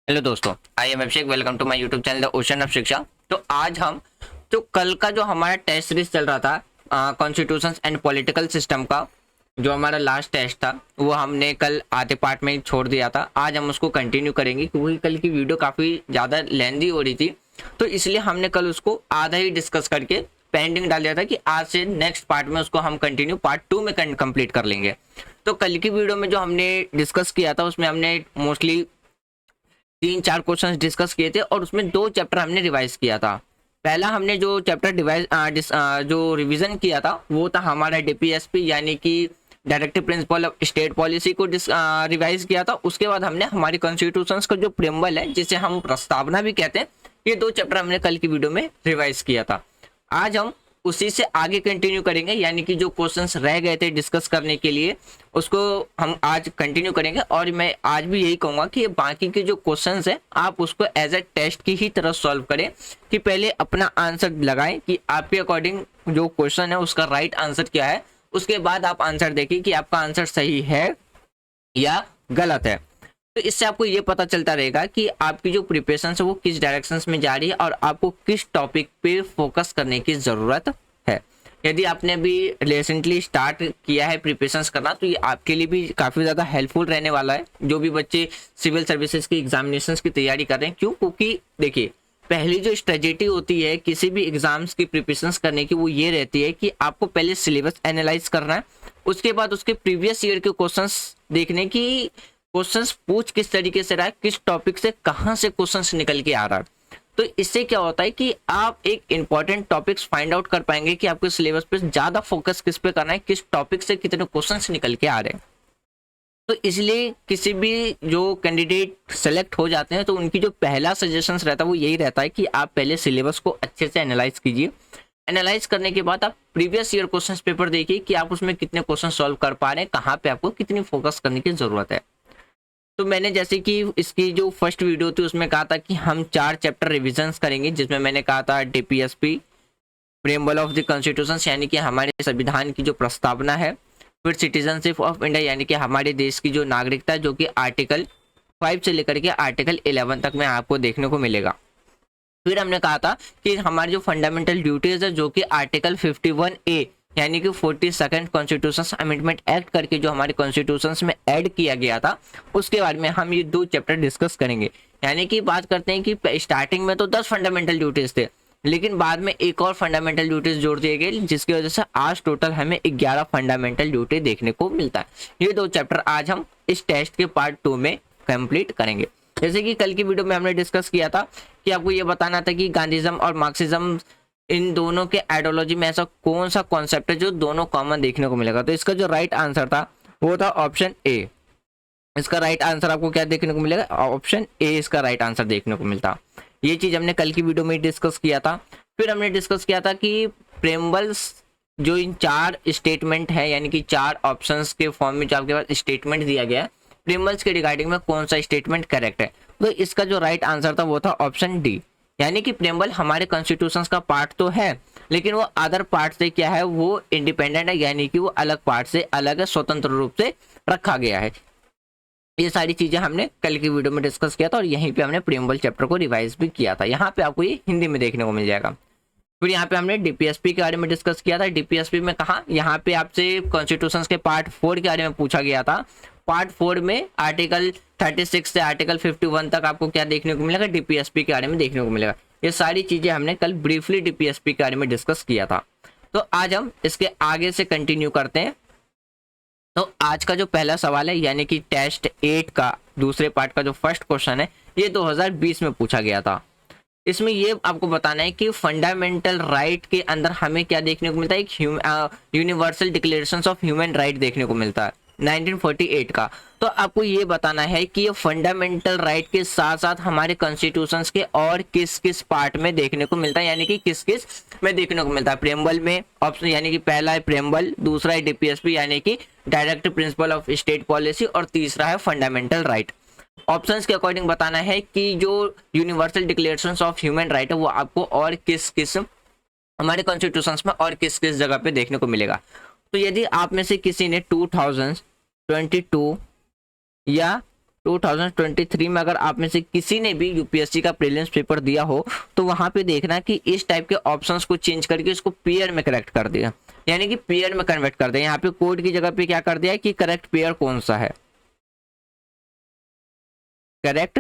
Hello दोस्तों, I am Abhishek. Welcome to my YouTube channel the ocean of Shiksha. तो आज हम जो कल का जो हमारा टेस्ट सीरीज चल रहा था कॉन्स्टिट्यूशंस एंड पॉलिटिकल सिस्टम का, जो हमारा लास्ट टेस्ट था वो हमने कल आधे पार्ट में ही छोड़ दिया था। आज हम उसको कंटिन्यू करेंगे क्योंकि कल की वीडियो काफ़ी ज़्यादा लेंदी हो रही थी, तो इसलिए हमने कल उसको आधा ही डिस्कस करके पेंडिंग डाल दिया था कि आज से नेक्स्ट पार्ट में उसको हम कंटिन्यू पार्ट 2 में कंप्लीट कर लेंगे। तो कल की वीडियो में जो हमने डिस्कस किया था उसमें हमने मोस्टली 3-4 क्वेश्चंस डिस्कस किए थे और उसमें 2 चैप्टर हमने रिवाइज किया था। पहला हमने जो चैप्टर जो रिवीजन किया था वो था हमारा डीपीएसपी यानी कि directive principle of state policy को रिवाइज किया था। उसके बाद हमने हमारी कॉन्स्टिट्यूशंस का जो प्रेम्बल है, जिसे हम प्रस्तावना भी कहते हैं, ये 2 चैप्टर हमने कल की वीडियो में रिवाइज किया था। आज हम उसी से आगे कंटिन्यू करेंगे, यानी कि जो क्वेश्चंस रह गए थे डिस्कस करने के लिए उसको हम आज कंटिन्यू करेंगे। और मैं आज भी यही कहूँगा कि बाकी के जो क्वेश्चंस हैं आप उसको एज ए टेस्ट की ही तरह सॉल्व करें, कि पहले अपना आंसर लगाएं कि आपके अकॉर्डिंग जो क्वेश्चन है उसका राइट आंसर क्या है। उसके बाद आप आंसर देखिए कि आपका आंसर सही है या गलत है। तो इससे आपको ये पता चलता रहेगा कि आपकी जो प्रिपरेशन है वो किस डायरेक्शन में जा रही है और आपको किस टॉपिक पे फोकस करने की ज़रूरत है। यदि आपने अभी रिसेंटली स्टार्ट किया है प्रिपरेशन करना तो ये आपके लिए भी काफ़ी ज़्यादा हेल्पफुल रहने वाला है, जो भी बच्चे सिविल सर्विसेज की एग्जामिनेशंस की तैयारी कर रहे हैं। क्यों? क्योंकि देखिए, पहली जो स्ट्रेटेजी होती है किसी भी एग्जाम्स की प्रिपरेशन करने की वो ये रहती है कि आपको पहले सिलेबस एनालाइज करना है, उसके बाद उसके प्रीवियस ईयर के क्वेश्चंस देखने की क्वेश्चंस पूछ किस तरीके से रहा है, किस टॉपिक से कहाँ से क्वेश्चंस निकल के आ रहा है। तो इससे क्या होता है कि आप एक इंपॉर्टेंट टॉपिक्स फाइंड आउट कर पाएंगे कि आपके सिलेबस पे ज़्यादा फोकस किस पे करना है, किस टॉपिक से कितने क्वेश्चंस निकल के आ रहे हैं। तो इसलिए किसी भी जो कैंडिडेट सेलेक्ट हो जाते हैं तो उनकी जो पहला सजेशन रहता है वो यही रहता है कि आप पहले सिलेबस को अच्छे से एनालाइज कीजिए। एनालाइज करने के बाद आप प्रीवियस ईयर क्वेश्चंस पेपर देखिए कि आप उसमें कितने क्वेश्चन सॉल्व कर पा रहे हैं, कहाँ पे आपको कितनी फोकस करने की जरूरत है। तो मैंने जैसे कि इसकी जो फर्स्ट वीडियो थी उसमें कहा था कि हम 4 चैप्टर रिविजन्स करेंगे, जिसमें मैंने कहा था DPSP, preamble of the constitution यानी कि हमारे संविधान की जो प्रस्तावना है, फिर सिटीजनशिप ऑफ इंडिया यानी कि हमारे देश की जो नागरिकता, जो कि आर्टिकल 5 से लेकर के आर्टिकल 11 तक में आपको देखने को मिलेगा। फिर हमने कहा था कि हमारी जो फंडामेंटल ड्यूटीज है, जो कि आर्टिकल 51A यानी कि 42nd कॉन्स्टिट्यूशन अमेंडमेंट एक्ट करके जो हमारे कॉन्स्टिट्यूशन में ऐड किया गया था, उसके बारे में हम ये 2 चैप्टर डिस्कस करेंगे। यानी कि बात करते हैं कि स्टार्टिंग में तो 10 फंडामेंटल ड्यूटीज थे, लेकिन बाद में एक और फंडामेंटल ड्यूटीज जोड़ दिए गए, जिसकी वजह से आज टोटल हमें 11 फंडामेंटल ड्यूटी देखने को मिलता है। ये 2 चैप्टर आज हम इस टेस्ट के पार्ट 2 में कंप्लीट करेंगे। जैसे कि कल की वीडियो में हमने डिस्कस किया था कि आपको ये बताना था कि गांधीज्म और मार्क्सिज्म, इन दोनों के आइडियोलॉजी में ऐसा कौन सा कॉन्सेप्ट है जो दोनों कॉमन देखने को मिलेगा। तो इसका जो राइट आंसर था वो था ऑप्शन ए। इसका राइट आंसर आपको क्या देखने को मिलेगा? ऑप्शन ए इसका राइट आंसर देखने को मिलता। ये चीज हमने कल की वीडियो में डिस्कस किया था। फिर हमने डिस्कस किया था कि प्रेम्बल्स जो इन 4 स्टेटमेंट है, यानी कि 4 ऑप्शंस के फॉर्म में जो आपके पास स्टेटमेंट दिया गया है, प्रेम्बल्स के रिगार्डिंग में कौन सा स्टेटमेंट करेक्ट है। तो इसका जो राइट आंसर था वो था ऑप्शन डी, यानी कि प्रेम्बल हमारे कॉन्स्टिट्यूशन का पार्ट तो है, लेकिन वो अदर पार्ट से क्या है, वो इंडिपेंडेंट है, यानी कि वो अलग पार्ट से अलग है, स्वतंत्र रूप से रखा गया है। ये सारी चीजें हमने कल की वीडियो में डिस्कस किया था और यहीं पे हमने प्रीएम्बल चैप्टर को रिवाइज भी किया था। यहाँ पे आपको ये हिंदी में देखने को मिल जाएगा। फिर यहाँ पे हमने डीपीएसपी के बारे में डिस्कस किया था। डीपीएसपी में कहा, यहाँ पे आपसे कॉन्स्टिट्यूशन के पार्ट 4 के बारे में पूछा गया था। पार्ट 4 में आर्टिकल 36 से आर्टिकल 51 तक आपको क्या देखने को मिलेगा? डीपीएसपी के बारे में देखने को मिलेगा। ये सारी चीजें हमने कल ब्रीफली डीपीएसपी के बारे में डिस्कस किया था। तो आज हम इसके आगे से कंटिन्यू करते हैं। तो आज का जो पहला सवाल है, यानी कि टेस्ट 8 का दूसरे पार्ट का जो फर्स्ट क्वेश्चन है, ये 2020 में पूछा गया था। इसमें ये आपको बताना है कि फंडामेंटल राइट के अंदर हमें क्या देखने को मिलता है? एक universal declaration of human right देखने को मिलता है 1948 का। तो आपको ये बताना है कि ये फंडामेंटल राइट के साथ साथ हमारे कॉन्स्टिट्यूशंस के और किस किस पार्ट में देखने को मिलता है, यानी कि किस किस में देखने को मिलता है। प्रेम्बल में ऑप्शन, यानी कि पहला है प्रेम्बल, दूसरा है डीपीएसपी यानी कि direct principal of state policy, और तीसरा है फंडामेंटल राइट। ऑप्शंस के अकॉर्डिंग बताना है कि जो universal declaration of human right है वो आपको और किस किस हमारे कॉन्स्टिट्यूशन में और किस किस जगह पे देखने को मिलेगा। तो यदि आप में से किसी ने 2022 या 2023 में अगर आप में से किसी ने भी यूपीएससी का प्रीलिम्स पेपर दिया हो तो वहां पे देखना कि इस टाइप के ऑप्शंस को चेंज करके इसको पेयर में करेक्ट कर दिया, यानी कि पेयर में कन्वर्ट कर दिया। यहाँ पे कोड की जगह पे क्या कर दिया है कि करेक्ट पेयर कौन सा है, करेक्ट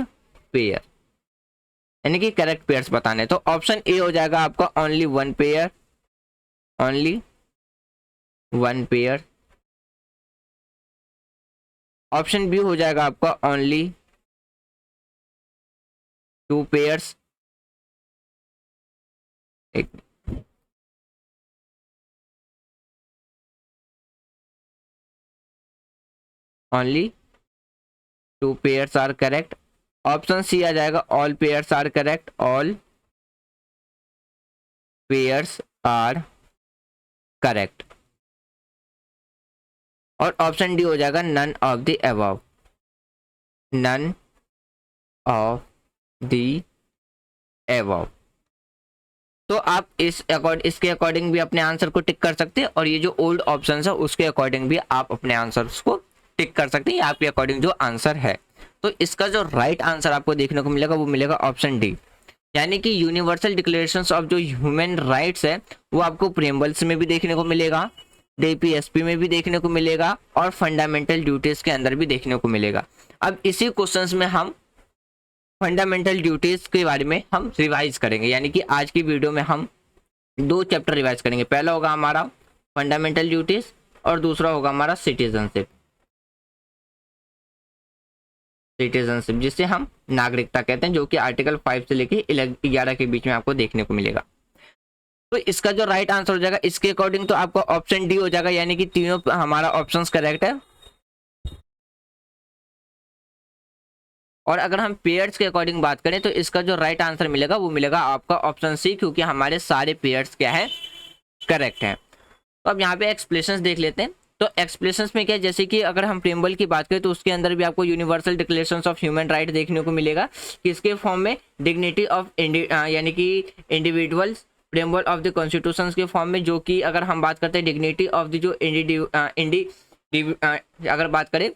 पेयर, यानी कि करेक्ट पेयर्स बताने। तो ऑप्शन ए हो जाएगा आपका only one pair, only one pair. Option B हो जाएगा आपका ओनली टू पेयर्स, एक only two pairs are correct. Option C आ जाएगा all pairs are correct, all pairs are correct. और ऑप्शन डी हो जाएगा none of the above, none of the above. तो आप इसके अकॉर्डिंग भी अपने आंसर को टिक कर सकते हैं, और ये जो ओल्ड ऑप्शन है उसके अकॉर्डिंग भी आप अपने आंसर्स को टिक कर सकते हैं, आपके अकॉर्डिंग जो आंसर है। तो इसका जो राइट आंसर आपको देखने को मिलेगा वो मिलेगा ऑप्शन डी, यानी कि यूनिवर्सल डिक्लेरेशंस ऑफ जो ह्यूमन राइट्स है वो आपको प्रीएम्बल्स में भी देखने को मिलेगा, डीपीएसपी में भी देखने को मिलेगा, और फंडामेंटल ड्यूटीज के अंदर भी देखने को मिलेगा। अब इसी क्वेश्चंस में हम फंडामेंटल ड्यूटीज के बारे में हम रिवाइज करेंगे, यानी कि आज की वीडियो में हम दो चैप्टर रिवाइज करेंगे। पहला होगा हमारा फंडामेंटल ड्यूटीज और दूसरा होगा हमारा सिटीजनशिप, सिटीजनशिप जिसे हम नागरिकता कहते हैं, जो कि आर्टिकल 5 से लेके 11 के बीच में आपको देखने को मिलेगा। तो इसका जो राइट आंसर हो जाएगा इसके अकॉर्डिंग तो आपका ऑप्शन डी हो जाएगा, यानी कि तीनों हमारा ऑप्शंस करेक्ट है। और अगर हम पेयर्स के अकॉर्डिंग बात करें तो इसका जो राइट आंसर मिलेगा वो मिलेगा आपका ऑप्शन सी, क्योंकि हमारे सारे पेयर्स क्या है, करेक्ट है। तो अब यहाँ पे एक्सप्लेशंस देख लेते हैं। तो एक्सप्लेशंस में क्या है, जैसे कि अगर हम प्रीएम्बल की बात करें तो उसके अंदर भी आपको universal declarations of human right देखने को मिलेगा, किसके फॉर्म में, डिग्निटी ऑफ यानी कि individuals, preamble of the constitution के फॉर्म में, जो कि अगर हम बात करते हैं डिग्निटी ऑफ द जो अगर बात करें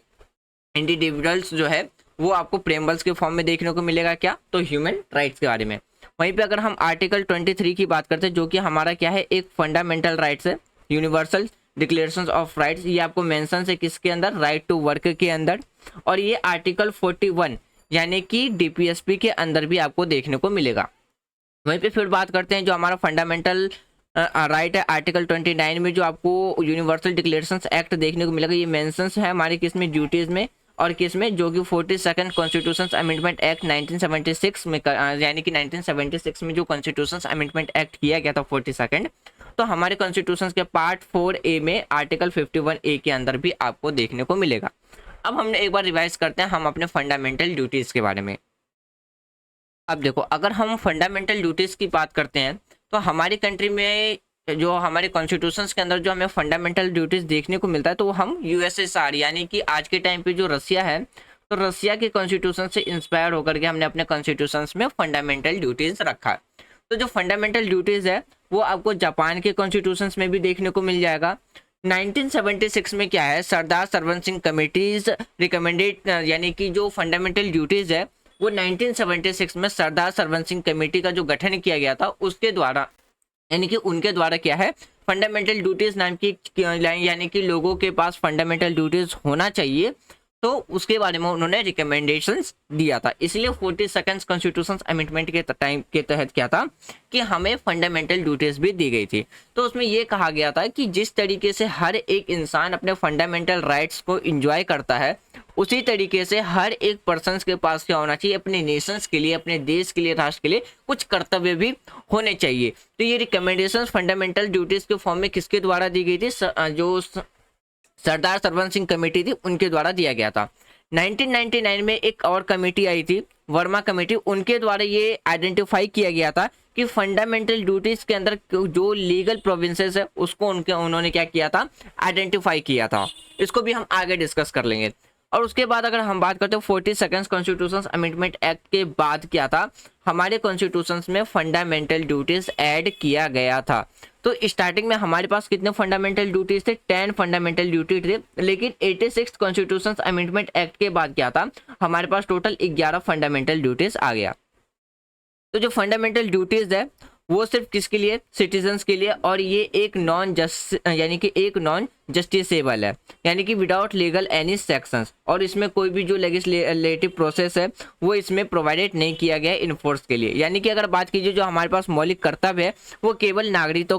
इंडिविजुअल्स जो है वो आपको प्रीएम्बल्स के फॉर्म में देखने को मिलेगा, क्या, तो ह्यूमन राइट्स के बारे में। वहीं पे अगर हम आर्टिकल 23 की बात करते हैं जो कि हमारा क्या है, एक फंडामेंटल राइट्स है, यूनिवर्सल डिक्लेरेशंस ऑफ राइट्स, ये आपको मेंशन है किसके अंदर, राइट टू वर्क के अंदर। और ये आर्टिकल 41 यानी कि डीपीएसपी के अंदर भी आपको देखने को मिलेगा। वहीं पे फिर बात करते हैं जो हमारा फंडामेंटल राइट है, आर्टिकल 29 में जो आपको यूनिवर्सल डिक्लेरेशंस एक्ट देखने को मिलेगा, ये मेंशंस है हमारे किसमें, ड्यूटीज में, और किसमें, जो कि 42nd कॉन्स्टिट्यूशन अमेंडमेंट एक्ट 1976 में, यानी कि 1976 में जो कॉन्स्टिट्यूशन अमेंडमेंट एक्ट किया गया था 42nd, तो हमारे कॉन्स्टिट्यूशन के पार्ट 4A में आर्टिकल 51A के अंदर भी आपको देखने को मिलेगा। अब हमने एक बार रिवाइज करते हैं हम अपने फंडामेंटल ड्यूटीज के बारे में। अब देखो, अगर हम फंडामेंटल ड्यूटीज की बात करते हैं तो हमारी कंट्री में जो हमारे कॉन्स्टिट्यूशंस के अंदर जो हमें फंडामेंटल ड्यूटीज देखने को मिलता है तो हम यूएसएसआर यानी कि आज के टाइम पे जो रसिया है, तो रसिया के कॉन्स्टिट्यूशन से इंस्पायर होकर के हमने अपने कॉन्स्टिट्यूशंस में फंडामेंटल ड्यूटीज रखा है। तो जो फंडामेंटल ड्यूटीज है वो आपको जापान के कॉन्स्टिट्यूशंस में भी देखने को मिल जाएगा। 1976 में क्या है, सरदार सरवण सिंह कमेटीज रिकमेंडेड, यानी कि जो फंडामेंटल ड्यूटीज है वो 1976 में सरदार सरवण सिंह कमेटी का जो गठन किया गया था उसके द्वारा, यानी कि उनके द्वारा क्या है, फंडामेंटल ड्यूटीज नाम की यानी कि लोगों के पास फंडामेंटल ड्यूटीज होना चाहिए, तो उसके बारे में उन्होंने रिकमेंडेशंस दिया था। इसलिए 42nd कॉन्स्टिट्यूशन अमेंडमेंट के टाइम के तहत क्या था कि हमें फंडामेंटल ड्यूटीज भी दी गई थी। तो उसमें ये कहा गया था कि जिस तरीके से हर एक इंसान अपने फंडामेंटल राइट्स को एंजॉय करता है, उसी तरीके से हर एक पर्सन के पास क्या होना चाहिए, अपने नेशंस के लिए, अपने देश के लिए, राष्ट्र के लिए कुछ कर्तव्य भी होने चाहिए। तो ये रिकमेंडेशन फंडामेंटल ड्यूटीज के फॉर्म में किसके द्वारा दी गई थी, जो सरदार सरवण सिंह कमेटी थी उनके द्वारा दिया गया था। 1999 में एक और कमेटी आई थी, वर्मा कमेटी, उनके द्वारा ये आइडेंटिफाई किया गया था कि फंडामेंटल ड्यूटीज के अंदर जो लीगल प्रोविंसेस है उसको उन्होंने क्या किया था, आइडेंटिफाई किया था। इसको भी हम आगे डिस्कस कर लेंगे। और उसके बाद अगर हम बात करते हैं 42nd कॉन्स्टिट्यूशन अमेंडमेंट एक्ट के बाद क्या था, हमारे कॉन्स्टिट्यूशन में फंडामेंटल ड्यूटीज ऐड किया गया था। तो स्टार्टिंग में हमारे पास कितने फंडामेंटल ड्यूटीज थे, 10 फंडामेंटल ड्यूटी थे, लेकिन 86 कॉन्स्टिट्यूशन अमेंडमेंट एक्ट के बाद क्या था, हमारे पास टोटल 11 फंडामेंटल ड्यूटीज आ गया। तो जो फंडामेंटल ड्यूटीज है वो सिर्फ किसके लिए, सिटीजन्स के लिए, और ये एक नॉन जस्टिसेबल है, यानी कि विदाउट लीगल एनी सेक्शंस, और इसमें कोई भी जो लेजिस्लेटिव प्रोसेस है वो इसमें प्रोवाइडेड नहीं किया गया है इन्फोर्स के लिए। यानी कि अगर बात कीजिए जो हमारे पास मौलिक कर्तव्य है वो केवल नागरिकों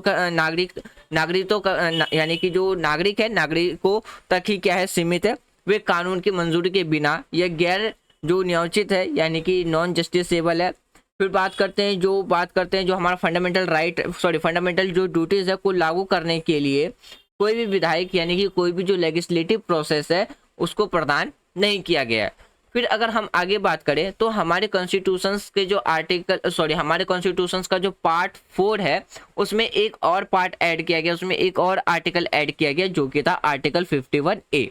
का यानी कि जो नागरिक है नागरिकों तक ही क्या है सीमित है, वे कानून की मंजूरी के बिना या गैर जो नियोजित है यानी कि नॉन जस्टिसेबल है। फिर बात करते हैं जो हमारा फंडामेंटल जो ड्यूटीज है को लागू करने के लिए कोई भी विधायक यानी कि कोई भी जो लेजिस्लेटिव प्रोसेस है उसको प्रदान नहीं किया गया है। फिर अगर हम आगे बात करें तो हमारे कॉन्स्टिट्यूशंस के जो हमारे कॉन्स्टिट्यूशंस का जो पार्ट 4 है उसमें एक और पार्ट ऐड किया गया, उसमें एक और आर्टिकल ऐड किया गया जो कि था आर्टिकल 51A।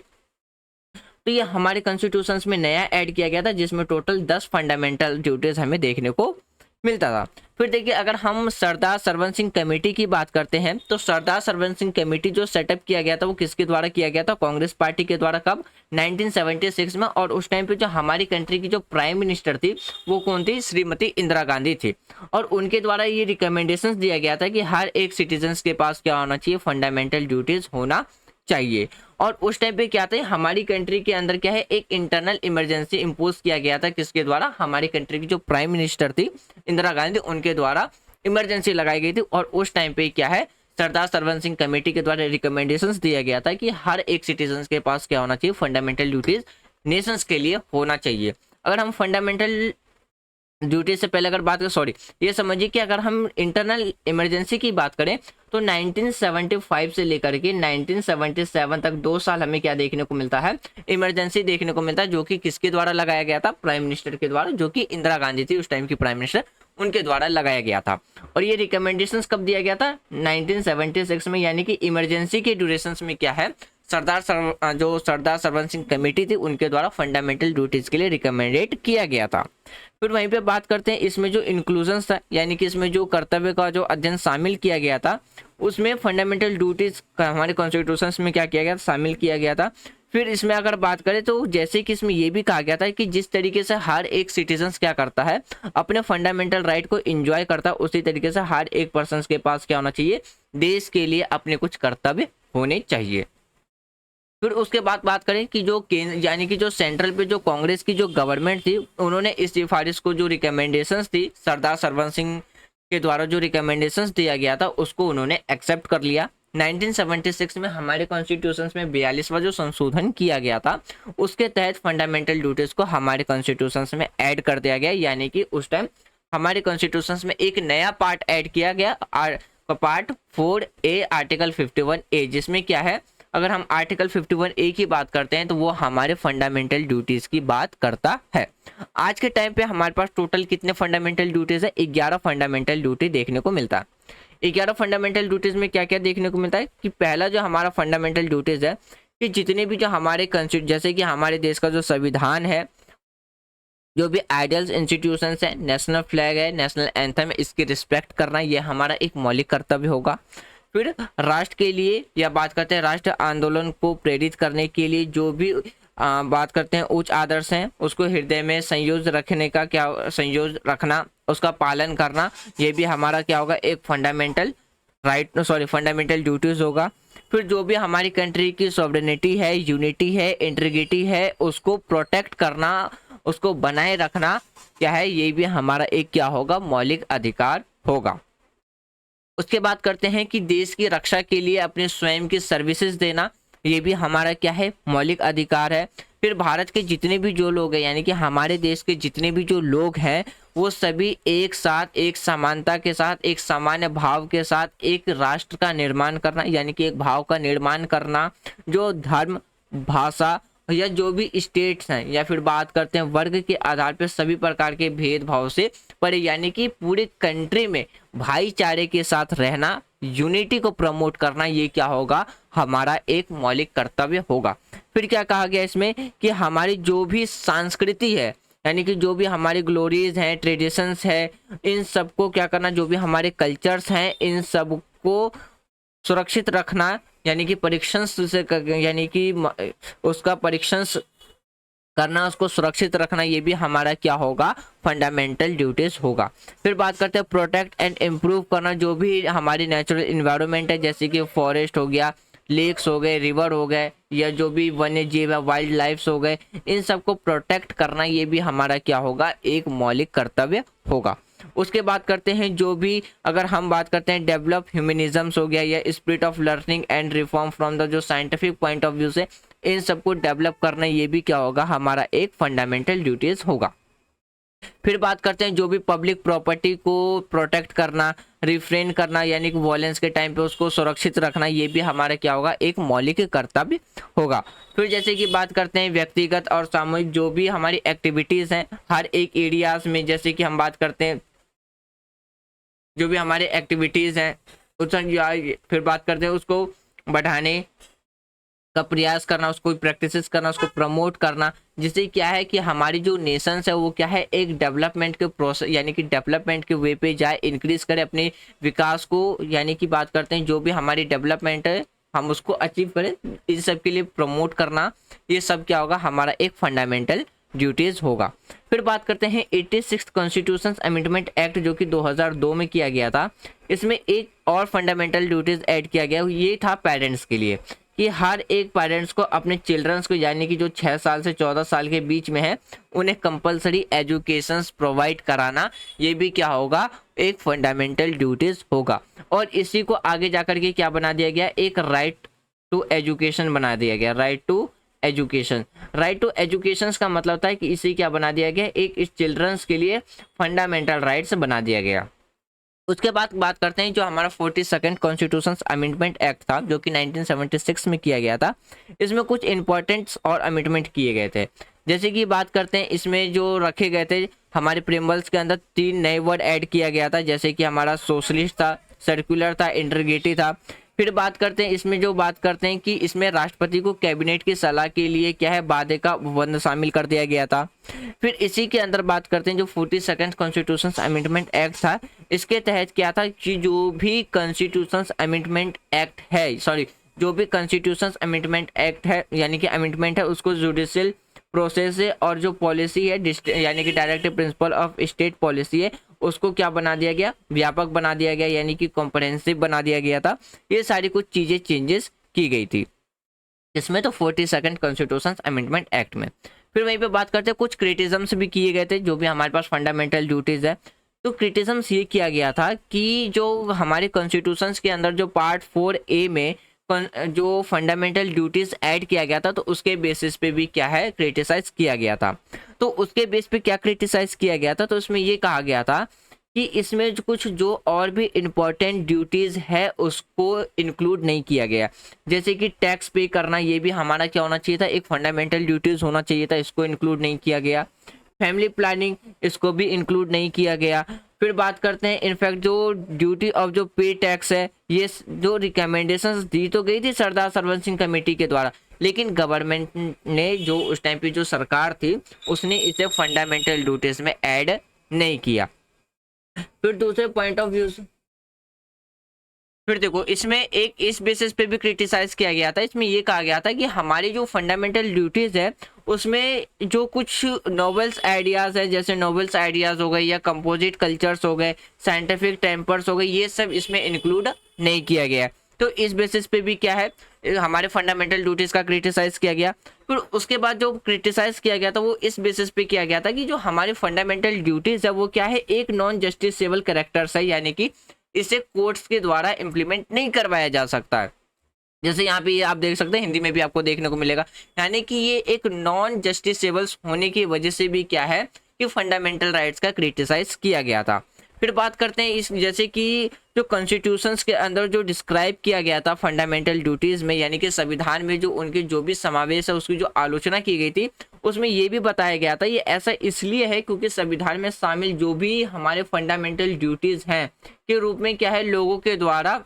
तो ये हमारे कॉन्स्टिट्यूशंस में नया ऐड किया गया था जिसमें टोटल 10 फंडामेंटल ड्यूटीज हमें देखने को मिलता था। फिर देखिए अगर हम सरदार सरवन सिंह कमेटी की बात करते हैं तो सरदार सरवन सिंह कमेटी जो सेटअप किया गया था वो किसके द्वारा किया गया था, कांग्रेस पार्टी के द्वारा। कब, 1976 में। और उस टाइम पे जो हमारी कंट्री की जो प्राइम मिनिस्टर थी वो कौन थी, श्रीमती इंदिरा गांधी थी। और उनके द्वारा ये रिकमेंडेशंस दिया गया था कि हर एक सिटीजन्स के पास क्या होना चाहिए, फंडामेंटल ड्यूटीज होना चाहिए। और उस टाइम पे क्या था, हमारी कंट्री के अंदर क्या है एक इंटरनल इमरजेंसी इंपोज किया गया था, किसके द्वारा, हमारी कंट्री की जो प्राइम मिनिस्टर थी इंदिरा गांधी उनके द्वारा इमरजेंसी लगाई गई थी। और उस टाइम पे क्या है सरदार सरवन सिंह कमेटी के द्वारा रिकमेंडेशंस दिया गया था कि हर एक सिटीजन के पास क्या होना चाहिए, फंडामेंटल ड्यूटीज नेशंस के लिए होना चाहिए। अगर हम फंडामेंटल ड्यूटी से पहले अगर बात करें, ये समझिए कि अगर हम इंटरनल इमरजेंसी की बात करें तो 1975 से लेकर के 1977 तक 2 साल हमें क्या देखने को मिलता है, इमरजेंसी देखने को मिलता है, जो कि किसके द्वारा लगाया गया था, प्राइम मिनिस्टर के द्वारा, जो कि इंदिरा गांधी थी उस टाइम की प्राइम मिनिस्टर, उनके द्वारा लगाया गया था। और ये रिकमेंडेशंस कब दिया गया था, 1976 में। यानी कि इमरजेंसी के ड्यूरेशंस में क्या है, सरदार सरवन सिंह कमेटी थी उनके द्वारा फंडामेंटल ड्यूटीज के लिए रिकमेंडेड किया गया था। फिर वहीं पे बात करते हैं इसमें जो इंक्लूजन था, यानी कि इसमें जो कर्तव्य का जो अध्ययन शामिल किया गया था उसमें फंडामेंटल ड्यूटीज हमारे कॉन्स्टिट्यूशन में क्या किया गया, शामिल किया गया था। फिर इसमें अगर बात करें तो जैसे कि इसमें ये भी कहा गया था कि जिस तरीके से हर एक सिटीजन क्या करता है, अपने फंडामेंटल राइट को एंजॉय करता है, उसी तरीके से हर एक पर्सन के पास क्या होना चाहिए, देश के लिए अपने कुछ कर्तव्य होने चाहिए। फिर उसके बाद बात करें कि जो यानी कि जो सेंट्रल पे जो कांग्रेस की जो गवर्नमेंट थी उन्होंने इस सिफारिश को जो रिकमेंडेशंस थी सरदार सरवन सिंह के द्वारा जो रिकमेंडेशंस दिया गया था उसको उन्होंने एक्सेप्ट कर लिया। 1976 में हमारे कॉन्स्टिट्यूशन में 42वां जो संशोधन किया गया था उसके तहत फंडामेंटल ड्यूटीज को हमारे कॉन्स्टिट्यूशन में ऐड कर दिया गया। यानी कि उस टाइम हमारे कॉन्स्टिट्यूशन में एक नया पार्ट ऐड किया गया, पार्ट 4A आर्टिकल 51A, जिसमें क्या है, अगर हम आर्टिकल 51A की बात करते हैं तो वो हमारे फंडामेंटल ड्यूटीज की बात करता है। आज के टाइम पे हमारे पास टोटल कितने फंडामेंटल ड्यूटीज है, 11 फंडामेंटल ड्यूटी देखने को मिलता है। 11 फंडामेंटल ड्यूटीज में क्या क्या देखने को मिलता है कि पहला जो हमारा फंडामेंटल ड्यूटीज है कि जितने भी जो हमारे जैसे कि हमारे देश का जो संविधान है, जो भी आइडियल्स इंस्टीट्यूशंस है, नेशनल फ्लैग है, नेशनल एंथम है, इसकी रिस्पेक्ट करना ये हमारा एक मौलिक कर्तव्य होगा। फिर राष्ट्र के लिए या बात करते हैं राष्ट्र आंदोलन को प्रेरित करने के लिए जो भी बात करते हैं उच्च आदर्श हैं उसको हृदय में संयोज रखना, उसका पालन करना, ये भी हमारा क्या होगा, एक फंडामेंटल फंडामेंटल ड्यूटीज होगा। फिर जो भी हमारी कंट्री की सॉवरेनिटी है, यूनिटी है, इंटीग्रिटी है, उसको प्रोटेक्ट करना, उसको बनाए रखना क्या है, ये भी हमारा एक क्या होगा, मौलिक अधिकार होगा। उसके बाद करते हैं कि देश की रक्षा के लिए अपने स्वयं की सर्विसेज देना, ये भी हमारा क्या है, मौलिक अधिकार है। फिर भारत के जितने भी जो लोग हैं, यानी कि हमारे देश के जितने भी जो लोग हैं वो सभी एक साथ, एक समानता के साथ, एक सामान्य भाव के साथ एक राष्ट्र का निर्माण करना, यानी कि एक भाव का निर्माण करना जो धर्म, भाषा या जो भी स्टेट्स हैं या फिर बात करते हैं वर्ग के आधार पर सभी प्रकार के भेदभाव से परे, यानी कि पूरे कंट्री में भाईचारे के साथ रहना, यूनिटी को प्रमोट करना, ये क्या होगा, हमारा एक मौलिक कर्तव्य होगा। फिर क्या कहा गया इसमें कि हमारी जो भी संस्कृति है, यानी कि जो भी हमारी ग्लोरीज हैं, ट्रेडिशंस है, इन सबको क्या करना, जो भी हमारे कल्चर्स हैं इन सबको सुरक्षित रखना, यानी कि परीक्षण से यानी कि उसका परीक्षण करना, उसको सुरक्षित रखना, ये भी हमारा क्या होगा, फंडामेंटल ड्यूटीज होगा। फिर बात करते हैं प्रोटेक्ट एंड इम्प्रूव करना, जो भी हमारी नेचुरल इन्वायरमेंट है जैसे कि फॉरेस्ट हो गया, लेक्स हो गए, रिवर हो गए, या जो भी वन्य जीव है, वाइल्ड लाइफ्स हो गए, इन सबको प्रोटेक्ट करना ये भी हमारा क्या होगा, एक मौलिक कर्तव्य होगा। उसके बाद करते हैं जो भी, अगर हम बात करते हैं डेवलप ह्यूमनिज्म्स हो गया या spirit of learning and reform from the जो साइंटिफिक पॉइंट ऑफ व्यू से, इन सबको डेवलप करना ये भी क्या होगा, हमारा एक फंडामेंटल ड्यूटीज होगा। फिर बात करते हैं जो भी पब्लिक प्रॉपर्टी को प्रोटेक्ट करना, रिफ्रेन करना, यानी कि वॉयलेंस के टाइम पे उसको सुरक्षित रखना, ये भी हमारा क्या होगा, एक मौलिक कर्तव्य होगा। फिर जैसे कि बात करते हैं व्यक्तिगत और सामूहिक जो भी हमारी एक्टिविटीज़ हैं हर एक एरियाज में, जैसे कि हम बात करते हैं जो भी हमारे एक्टिविटीज़ हैं फिर बात करते हैं उसको बढ़ाने का प्रयास करना, उसको प्रैक्टिसेस करना, उसको प्रमोट करना, जिससे क्या है कि हमारी जो नेशंस है वो क्या है, एक डेवलपमेंट के प्रोसेस यानी कि डेवलपमेंट के वे पे जाए, इंक्रीज करे अपने विकास को, यानी कि बात करते हैं जो भी हमारी डेवलपमेंट है हम उसको अचीव करें, इन सब के लिए प्रमोट करना, ये सब क्या होगा, हमारा एक फंडामेंटल ड्यूटीज होगा। फिर बात करते हैं 86 कॉन्स्टिट्यूशन अमेंडमेंट एक्ट जो कि 2002 में किया गया था। इसमें एक और फंडामेंटल ड्यूटीज ऐड किया गया, ये था पेरेंट्स के लिए कि हर एक पेरेंट्स को अपने चिल्ड्रंस को, यानी कि जो 6 साल से 14 साल के बीच में है, उन्हें कंपलसरी एजुकेशन प्रोवाइड कराना, ये भी क्या होगा, एक फंडामेंटल ड्यूटीज होगा। और इसी को आगे जाकर के क्या बना दिया गया, एक राइट टू एजुकेशन बना दिया गया। Right to education, right to education का मतलब होता है कि इसी क्या बना दिया गया, एक इस चिल्ड्रंस के लिए फंडामेंटल राइट्स बना दिया गया। उसके बाद बात करते हैं जो हमारा 42nd कॉन्स्टिट्यूशन अमेंडमेंट एक्ट था जो कि 1976 में किया गया था। इसमें कुछ इंपॉर्टेंट्स और अमेंडमेंट किए गए थे, जैसे कि बात करते हैं इसमें जो रखे गए थे हमारे प्रीएम्बल्स के अंदर 3 नए वर्ड ऐड किया गया था, जैसे कि हमारा सोशलिस्ट था, सर्कुलर था, इंटीग्रेटिव था। फिर बात करते हैं इसमें जो बात करते हैं कि इसमें राष्ट्रपति को कैबिनेट की सलाह के लिए क्या है, वादे का उपबंध शामिल कर दिया गया था। फिर इसी के अंदर बात करते हैं जो 42nd कॉन्स्टिट्यूशन अमेंडमेंट एक्ट था, इसके तहत क्या था कि जो भी कॉन्स्टिट्यूशन अमेंडमेंट एक्ट है, जो भी कॉन्स्टिट्यूशन अमेंडमेंट एक्ट है यानी कि अमेंडमेंट है, उसको जुडिशियल प्रोसेस है और जो पॉलिसी है यानी कि directive principle of state policy है, उसको क्या बना दिया गया, व्यापक बना दिया गया, यानी कि कॉम्प्रहेंसिव बना दिया गया था। ये सारी कुछ चीज़ें चेंजेस की गई थी इसमें तो 42nd कॉन्स्टिट्यूशन अमेंडमेंट एक्ट में। फिर वहीं पे बात करते हैं कुछ क्रिटिज्म्स भी किए गए थे जो भी हमारे पास फंडामेंटल ड्यूटीज़ है। तो क्रिटिज्म्स ये किया गया था कि जो हमारे कॉन्स्टिट्यूशंस के अंदर जो पार्ट 4A में जो फंडामेंटल ड्यूटीज ऐड किया गया था, तो उसके बेसिस पे भी क्या है, क्रिटिसाइज किया गया था। तो उसके बेस पे क्या क्रिटिसाइज किया गया था, तो इसमें ये कहा गया था कि इसमें कुछ जो और भी इम्पोर्टेंट ड्यूटीज है उसको इंक्लूड नहीं किया गया, जैसे कि टैक्स पे करना, ये भी हमारा क्या होना चाहिए था, एक फंडामेंटल ड्यूटीज होना चाहिए था, इसको इंक्लूड नहीं किया गया। फैमिली प्लानिंग, इसको भी इंक्लूड नहीं किया गया। फिर बात करते हैं इनफैक्ट जो ड्यूटी ऑफ जो पे टैक्स है, ये जो रिकमेंडेशंस दी तो गई थी सरदार सरवन सिंह कमेटी के द्वारा, लेकिन गवर्नमेंट ने जो उस टाइम पे जो सरकार थी उसने इसे फंडामेंटल ड्यूटीज में ऐड नहीं किया। फिर दूसरे पॉइंट ऑफ व्यू, फिर देखो इसमें एक इस बेसिस पे भी क्रिटिसाइज किया गया था, इसमें ये कहा गया था कि हमारी जो फंडामेंटल ड्यूटीज है उसमें जो कुछ नॉवेल्स आइडियाज है, जैसे नॉवेल्स आइडियाज हो गए या कंपोजिट कल्चर्स हो गए, साइंटिफिक टेम्पर्स हो गए, ये सब इसमें इंक्लूड नहीं किया गया। तो इस बेसिस पे भी क्या है, हमारे फंडामेंटल ड्यूटीज का क्रिटिसाइज किया गया। फिर उसके बाद जो क्रिटिसाइज किया गया था वो इस बेसिस पे किया गया था कि जो हमारी फंडामेंटल ड्यूटीज है वो क्या है, एक नॉन जस्टिसेबल कैरेक्टर्स है, यानी कि इसे कोर्ट्स के द्वारा इम्प्लीमेंट नहीं करवाया जा सकता है। जैसे यहाँ पे आप देख सकते हैं, हिंदी में भी आपको देखने को मिलेगा, यानी कि ये एक नॉन जस्टिसेबल्स होने की वजह से भी क्या है कि फंडामेंटल राइट्स का क्रिटिसाइज किया गया था। फिर बात करते हैं इस, जैसे कि जो कॉन्स्टिट्यूशंस के अंदर जो डिस्क्राइब किया गया था फंडामेंटल ड्यूटीज में, यानी कि संविधान में जो उनके जो भी समावेश है उसकी जो आलोचना की गई थी, उसमें ये भी बताया गया था ये ऐसा इसलिए है क्योंकि संविधान में शामिल जो भी हमारे फंडामेंटल ड्यूटीज हैं के रूप में क्या है, लोगों के द्वारा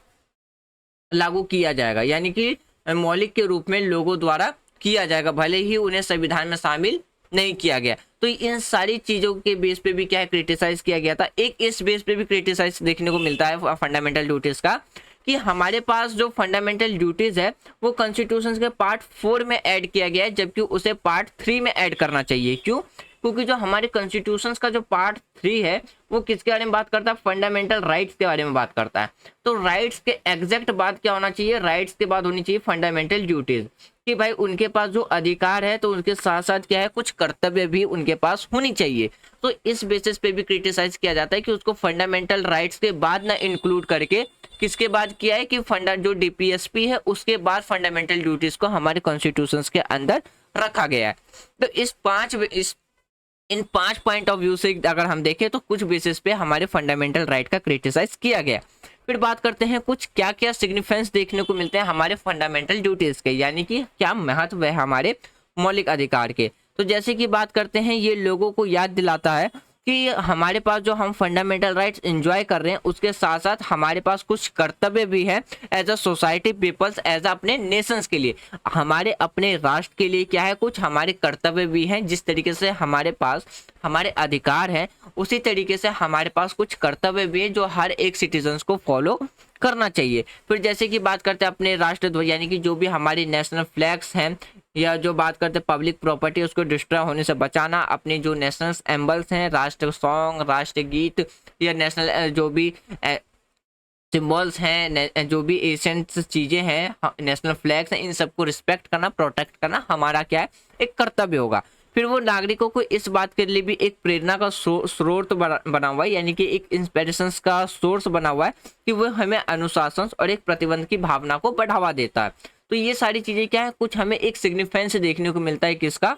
लागू किया जाएगा, यानी कि मौलिक के रूप में लोगों द्वारा किया जाएगा, भले ही उन्हें संविधान में शामिल नहीं किया गया। तो इन सारी चीजों के बेस पे भी क्या है, क्रिटिसाइज किया गया था। एक इस बेस पे भी क्रिटिसाइज देखने को मिलता है फंडामेंटल ड्यूटीज का, कि हमारे पास जो फंडामेंटल ड्यूटीज है वो कॉन्स्टिट्यूशन के पार्ट 4 में ऐड किया गया है, जबकि उसे पार्ट 3 में ऐड करना चाहिए। क्यों? क्योंकि जो हमारे कॉन्स्टिट्यूशन का जो पार्ट 3 है वो किसके बारे में बात करता है, फंडामेंटल राइट्स के बारे में बात करता है। तो राइट्स के एग्जैक्ट बाद क्या होना चाहिए, राइट्स के बाद होनी चाहिए फंडामेंटल ड्यूटीज, कि भाई उनके पास जो अधिकार है तो उनके साथ साथ क्या है, कुछ कर्तव्य भी उनके पास होनी चाहिए। तो इस बेसिस पे भी क्रिटिसाइज किया जाता है कि उसको फंडामेंटल राइट्स के बाद ना इंक्लूड करके किसके बाद किया है, कि फंडा जो डीपीएसपी है उसके बाद फंडामेंटल ड्यूटीज को हमारे कॉन्स्टिट्यूशंस के अंदर रखा गया है। तो इन 5 पॉइंट ऑफ व्यू से अगर हम देखें तो कुछ बेसिस पे हमारे फंडामेंटल राइट का क्रिटिसाइज किया गया। फिर बात करते हैं कुछ क्या क्या सिग्निफिकेंस देखने को मिलते हैं हमारे फंडामेंटल ड्यूटीज के, यानी कि क्या महत्व है हमारे मौलिक अधिकार के। तो जैसे कि बात करते हैं, ये लोगों को याद दिलाता है कि हमारे पास जो हम फंडामेंटल राइट्स एंजॉय कर रहे हैं उसके साथ साथ हमारे पास कुछ कर्तव्य भी है as a society peoples, as अपने नेशंस के लिए, हमारे अपने राष्ट्र के लिए क्या है, कुछ हमारे कर्तव्य भी हैं। जिस तरीके से हमारे पास हमारे अधिकार हैं उसी तरीके से हमारे पास कुछ कर्तव्य भी है जो हर एक सिटीजन्स को फॉलो करना चाहिए। फिर जैसे कि बात करते हैं अपने राष्ट्र ध्वज, यानी कि जो भी हमारी नेशनल फ्लैग्स हैं, या जो बात करते हैं पब्लिक प्रॉपर्टी उसको डिस्ट्रॉय होने से बचाना, अपने जो नेशनल एम्बल्स हैं, राष्ट्र सॉन्ग, राष्ट्र गीत, या नेशनल जो भी सिम्बल्स हैं, जो भी एशियंट चीज़ें हैं, नेशनल फ्लैग्स हैं, इन सबको रिस्पेक्ट करना, प्रोटेक्ट करना हमारा क्या है, एक कर्तव्य होगा। फिर वो नागरिकों को इस बात के लिए भी एक प्रेरणा का स्रोत बना हुआ है, यानी कि एक इंस्पिरेशंस का सोर्स बना हुआ है कि वो हमें अनुशासन और एक प्रतिबंध की भावना को बढ़ावा देता है। तो ये सारी चीज़ें क्या है, कुछ हमें एक सिग्निफिकेंस देखने को मिलता है किसका,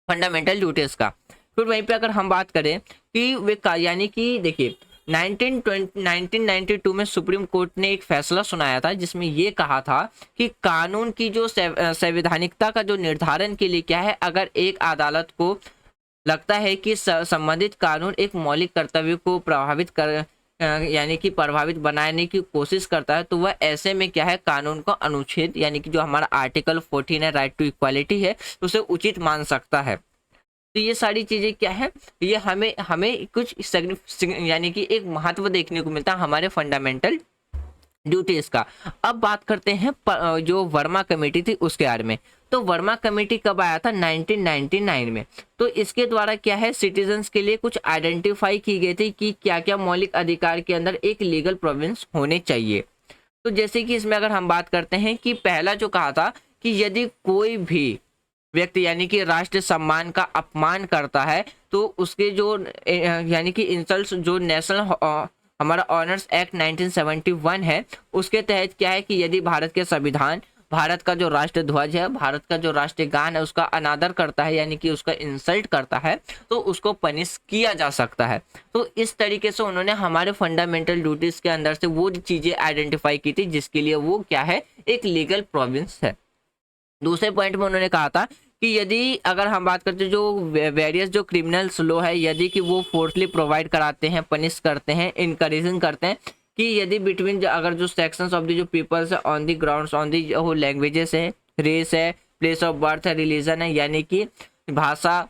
फंडामेंटल ड्यूटीज का। फिर वहीं पे अगर हम बात करें कि वे यानी कि देखिए 1992 में सुप्रीम कोर्ट ने एक फैसला सुनाया था जिसमें ये कहा था कि कानून की जो संवैधानिकता का जो निर्धारण के लिए क्या है, अगर एक अदालत को लगता है कि संबंधित कानून एक मौलिक कर्तव्य को यानी कि प्रभावित बनाने की कोशिश करता है, तो वह ऐसे में क्या है, कानून का अनुच्छेद यानी कि जो हमारा आर्टिकल 14 है, राइट टू इक्वालिटी है, उसे उचित मान सकता है। तो ये सारी चीजें क्या है, ये हमें कुछ यानी कि एक महत्व देखने को मिलता है हमारे फंडामेंटल ड्यूटीज का। अब बात करते हैं जो वर्मा कमेटी थी उसके बारे में। तो वर्मा कमेटी कब आया था, 1999 में। तो इसके द्वारा क्या है, सिटीजन्स के लिए कुछ आइडेंटिफाई की गई थी कि क्या क्या मौलिक अधिकार के अंदर एक लीगल प्रोविंस होने चाहिए। तो जैसे कि इसमें अगर हम बात करते हैं कि पहला जो कहा था कि यदि कोई भी व्यक्ति यानी कि राष्ट्र सम्मान का अपमान करता है तो उसके जो यानी कि इंसल्ट जो नेशनल हमारा ऑनर्स एक्ट 1971 है उसके तहत क्या है कि यदि भारत के संविधान, भारत का जो राष्ट्र ध्वज है, भारत का जो राष्ट्रीय गान है उसका अनादर करता है यानी कि उसका इंसल्ट करता है तो उसको पनिश किया जा सकता है। तो इस तरीके से उन्होंने हमारे फंडामेंटल ड्यूटीज के अंदर से वो चीजें आइडेंटिफाई की थी जिसके लिए वो क्या है, एक लीगल प्रोविंस है। दूसरे पॉइंट में उन्होंने कहा था कि यदि अगर हम बात करते हैं जो वेरियस जो क्रिमिनल्स लॉ है, यदि कि वो फोर्सली प्रोवाइड कराते हैं, पनिश करते हैं, इनकरेजिंग करते हैं कि यदि बिटवीन अगर जो सेक्शंस ऑफ द जो पीपल्स है on the grounds on the जो लैंग्वेजेस है, रेस है, प्लेस ऑफ बर्थ है, रिलीजन है, यानी कि भाषा,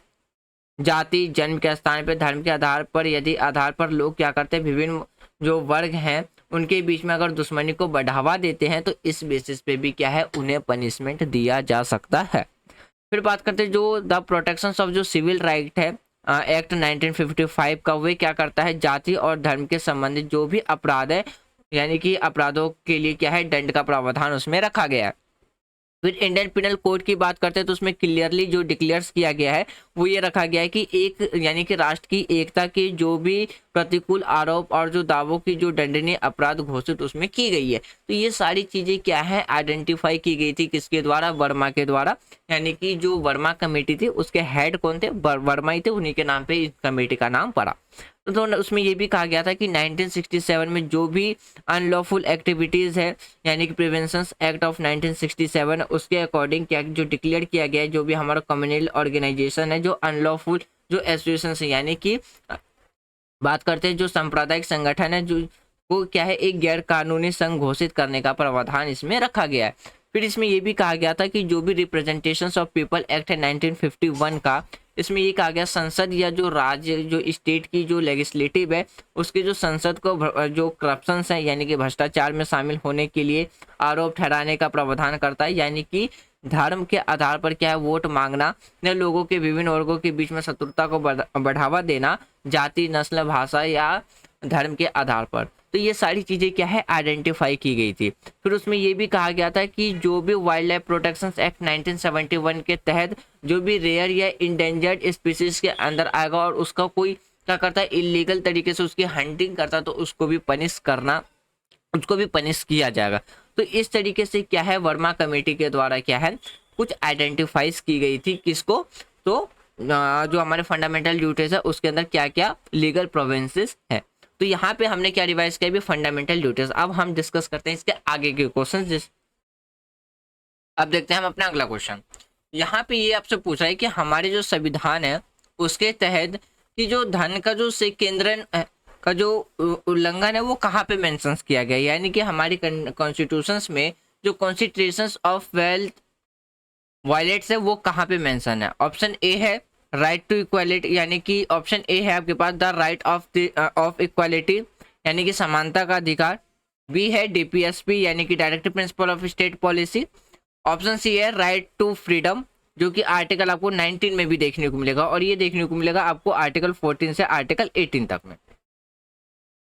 जाति, जन्म के स्थान पर, धर्म के आधार पर, यदि आधार पर लोग क्या करते हैं, विभिन्न जो वर्ग हैं उनके बीच में अगर दुश्मनी को बढ़ावा देते हैं तो इस बेसिस पे भी क्या है, उन्हें पनिशमेंट दिया जा सकता है। फिर बात करते हैं जो द प्रोटेक्शन ऑफ जो सिविल राइट है एक्ट 1955 का, वे क्या करता है, जाति और धर्म के संबंधित जो भी अपराध है यानी कि अपराधों के लिए क्या है, दंड का प्रावधान उसमें रखा गया है। फिर इंडियन पिनल कोड की बात करते हैं तो उसमें क्लियरली जो डिक्लेयर्स किया गया है वो ये रखा गया है कि एक यानी कि राष्ट्र की एकता की जो भी प्रतिकूल आरोप और जो दावों की जो दंडनीय अपराध घोषित उसमें की गई है। तो ये सारी चीजें क्या है, आइडेंटिफाई की गई थी किसके द्वारा, वर्मा के द्वारा, यानी कि जो वर्मा कमेटी थी उसके हेड कौन थे, वर्मा ही थे, उन्हीं के नाम पे इस कमेटी का नाम पड़ा। तो उसमें ये भी कहा गया था कि 1967 में जो भी अनलॉफुल एक्टिविटीज़ है यानी कि प्रिवेंशन एक्ट ऑफ 1967 उसके अकॉर्डिंग क्या जो डिक्लेयर किया गया है, जो भी हमारा कम्युनल ऑर्गेनाइजेशन है, जो अनलॉफुल जो एसोसिएशन है यानी कि बात करते हैं जो सांप्रदायिक संगठन है जो वो क्या है, एक गैर कानूनी संघ घोषित करने का प्रावधान इसमें रखा गया है। फिर इसमें ये भी कहा गया था कि जो भी रिप्रेजेंटेशंस ऑफ पीपल एक्ट है 1951 का, इसमें ये कहा गया संसद या जो राज्य जो स्टेट की जो लेजिस्लेटिव है उसके जो संसद को जो करप्शंस है यानी कि भ्रष्टाचार में शामिल होने के लिए आरोप ठहराने का प्रावधान करता है, यानी कि धर्म के आधार पर क्या है वोट मांगना या लोगों के विभिन्न वर्गों के बीच में शत्रुता को बढ़ावा देना जाति नस्ल भाषा या धर्म के आधार पर। तो ये सारी चीज़ें क्या है आइडेंटिफाई की गई थी। फिर उसमें ये भी कहा गया था कि जो भी वाइल्ड लाइफ प्रोटेक्शन एक्ट 1971 के तहत जो भी रेयर या इंडेंजर्ड स्पीसीज के अंदर आएगा और उसका कोई क्या करता है इलीगल तरीके से उसकी हंटिंग करता तो उसको भी पनिश किया जाएगा। तो इस तरीके से क्या है वर्मा कमेटी के द्वारा क्या है कुछ आइडेंटिफाइज की गई थी किसको, तो जो हमारे फंडामेंटल ड्यूटीज है उसके अंदर क्या क्या लीगल प्रोविंसेस है। तो यहाँ पे हमने क्या रिवाइज किया भी फंडामेंटल ड्यूटीज। अब हम डिस्कस करते हैं इसके आगे के क्वेश्चन। अब देखते हैं हम अपना अगला क्वेश्चन। यहाँ पे ये आपसे पूछ रहा है कि हमारे जो संविधान है उसके तहत कि जो धन का जो केंद्रन का जो उल्लंघन है वो कहाँ पे मेंशन किया गया, यानी कि हमारी कॉन्स्टिट्यूशंस में जो कॉन्सेंट्रेशंस ऑफ वेल्थ वायलेट्स है वो कहाँ पे मेंशन है। ऑप्शन ए है राइट टू इक्वालिटी, यानी कि ऑप्शन ए है आपके पास द राइट ऑफ इक्वालिटी यानी कि समानता का अधिकार। बी है डीपीएसपी यानी कि directive principle of state policy. Option C है राइट टू फ्रीडम जो कि आर्टिकल आपको 19 में भी देखने को मिलेगा और ये देखने को मिलेगा आपको आर्टिकल 14 से आर्टिकल 18 तक में।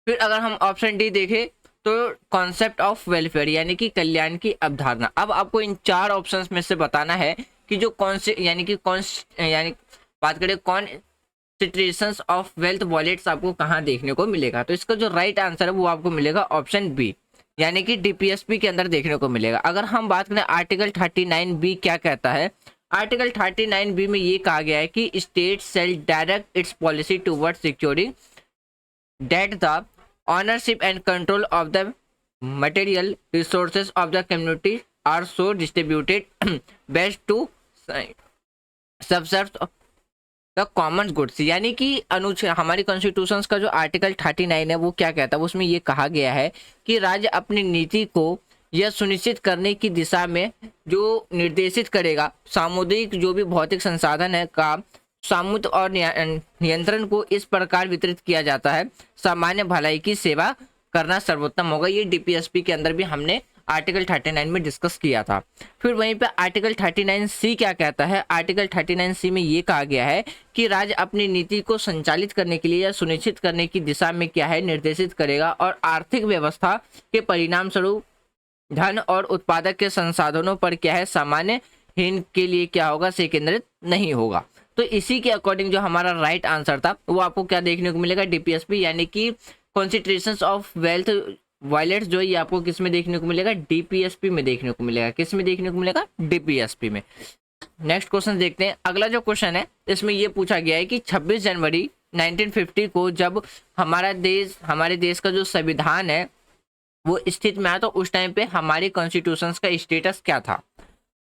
फिर अगर हम ऑप्शन डी देखें तो कॉन्सेप्ट ऑफ वेलफेयर यानी कि कल्याण की अवधारणा। अब आपको इन चार ऑप्शंस में से बताना है कि जो कौन से यानी बात करें कॉन्सेंट्रेशंस ऑफ वेल्थ वॉलेट्स आपको कहाँ देखने को मिलेगा। तो इसका जो राइट आंसर है वो आपको मिलेगा ऑप्शन बी यानी कि डीपीएसपी के अंदर देखने को मिलेगा। अगर हम बात करें आर्टिकल 39 बी क्या कहता है, आर्टिकल 39 बी में ये कहा गया है कि state shell direct it's policy toward securing that the ownership and control of the material resources of the community are so distributed best to subserve the common goods। यानी कि अनुच्छेद हमारी कॉन्स्टिट्यूशंस का जो आर्टिकल 39 है वो क्या कहता है, उसमें ये कहा गया है कि राज्य अपनी नीति को यह सुनिश्चित करने की दिशा में जो निर्देशित करेगा सामुदायिक जो भी भौतिक संसाधन है का सामूहिक और नियंत्रण को इस प्रकार वितरित किया जाता है सामान्य भलाई की सेवा करना सर्वोत्तम होगा। ये डीपीएसपी के अंदर भी हमने आर्टिकल 39 में डिस्कस किया था। फिर वहीं पे आर्टिकल 39 सी क्या कहता है, आर्टिकल 39 सी में ये कहा गया है कि राज्य अपनी नीति को संचालित करने के लिए या सुनिश्चित करने की दिशा में क्या है निर्देशित करेगा और आर्थिक व्यवस्था के परिणाम स्वरूप धन और उत्पादक के संसाधनों पर क्या है सामान्य हित के लिए क्या होगा से केंद्रित नहीं होगा। तो इसी के अकॉर्डिंग जो हमारा राइट आंसर था वो आपको क्या देखने को मिलेगा डीपीएसपी यानी कि कॉन्सेंट्रेशंस ऑफ वेल्थ वायलेट्स जो ये आपको किस में देखने को मिलेगा डीपीएसपी में देखने को मिलेगा। किस में देखने को मिलेगा डीपीएसपी में। नेक्स्ट क्वेश्चन देखते हैं। अगला जो क्वेश्चन है इसमें ये पूछा गया है कि 26 जनवरी 1950 को जब हमारे देश का जो संविधान है वो स्थित में आया तो उस टाइम पे हमारे कॉन्स्टिट्यूशंस का स्टेटस क्या था।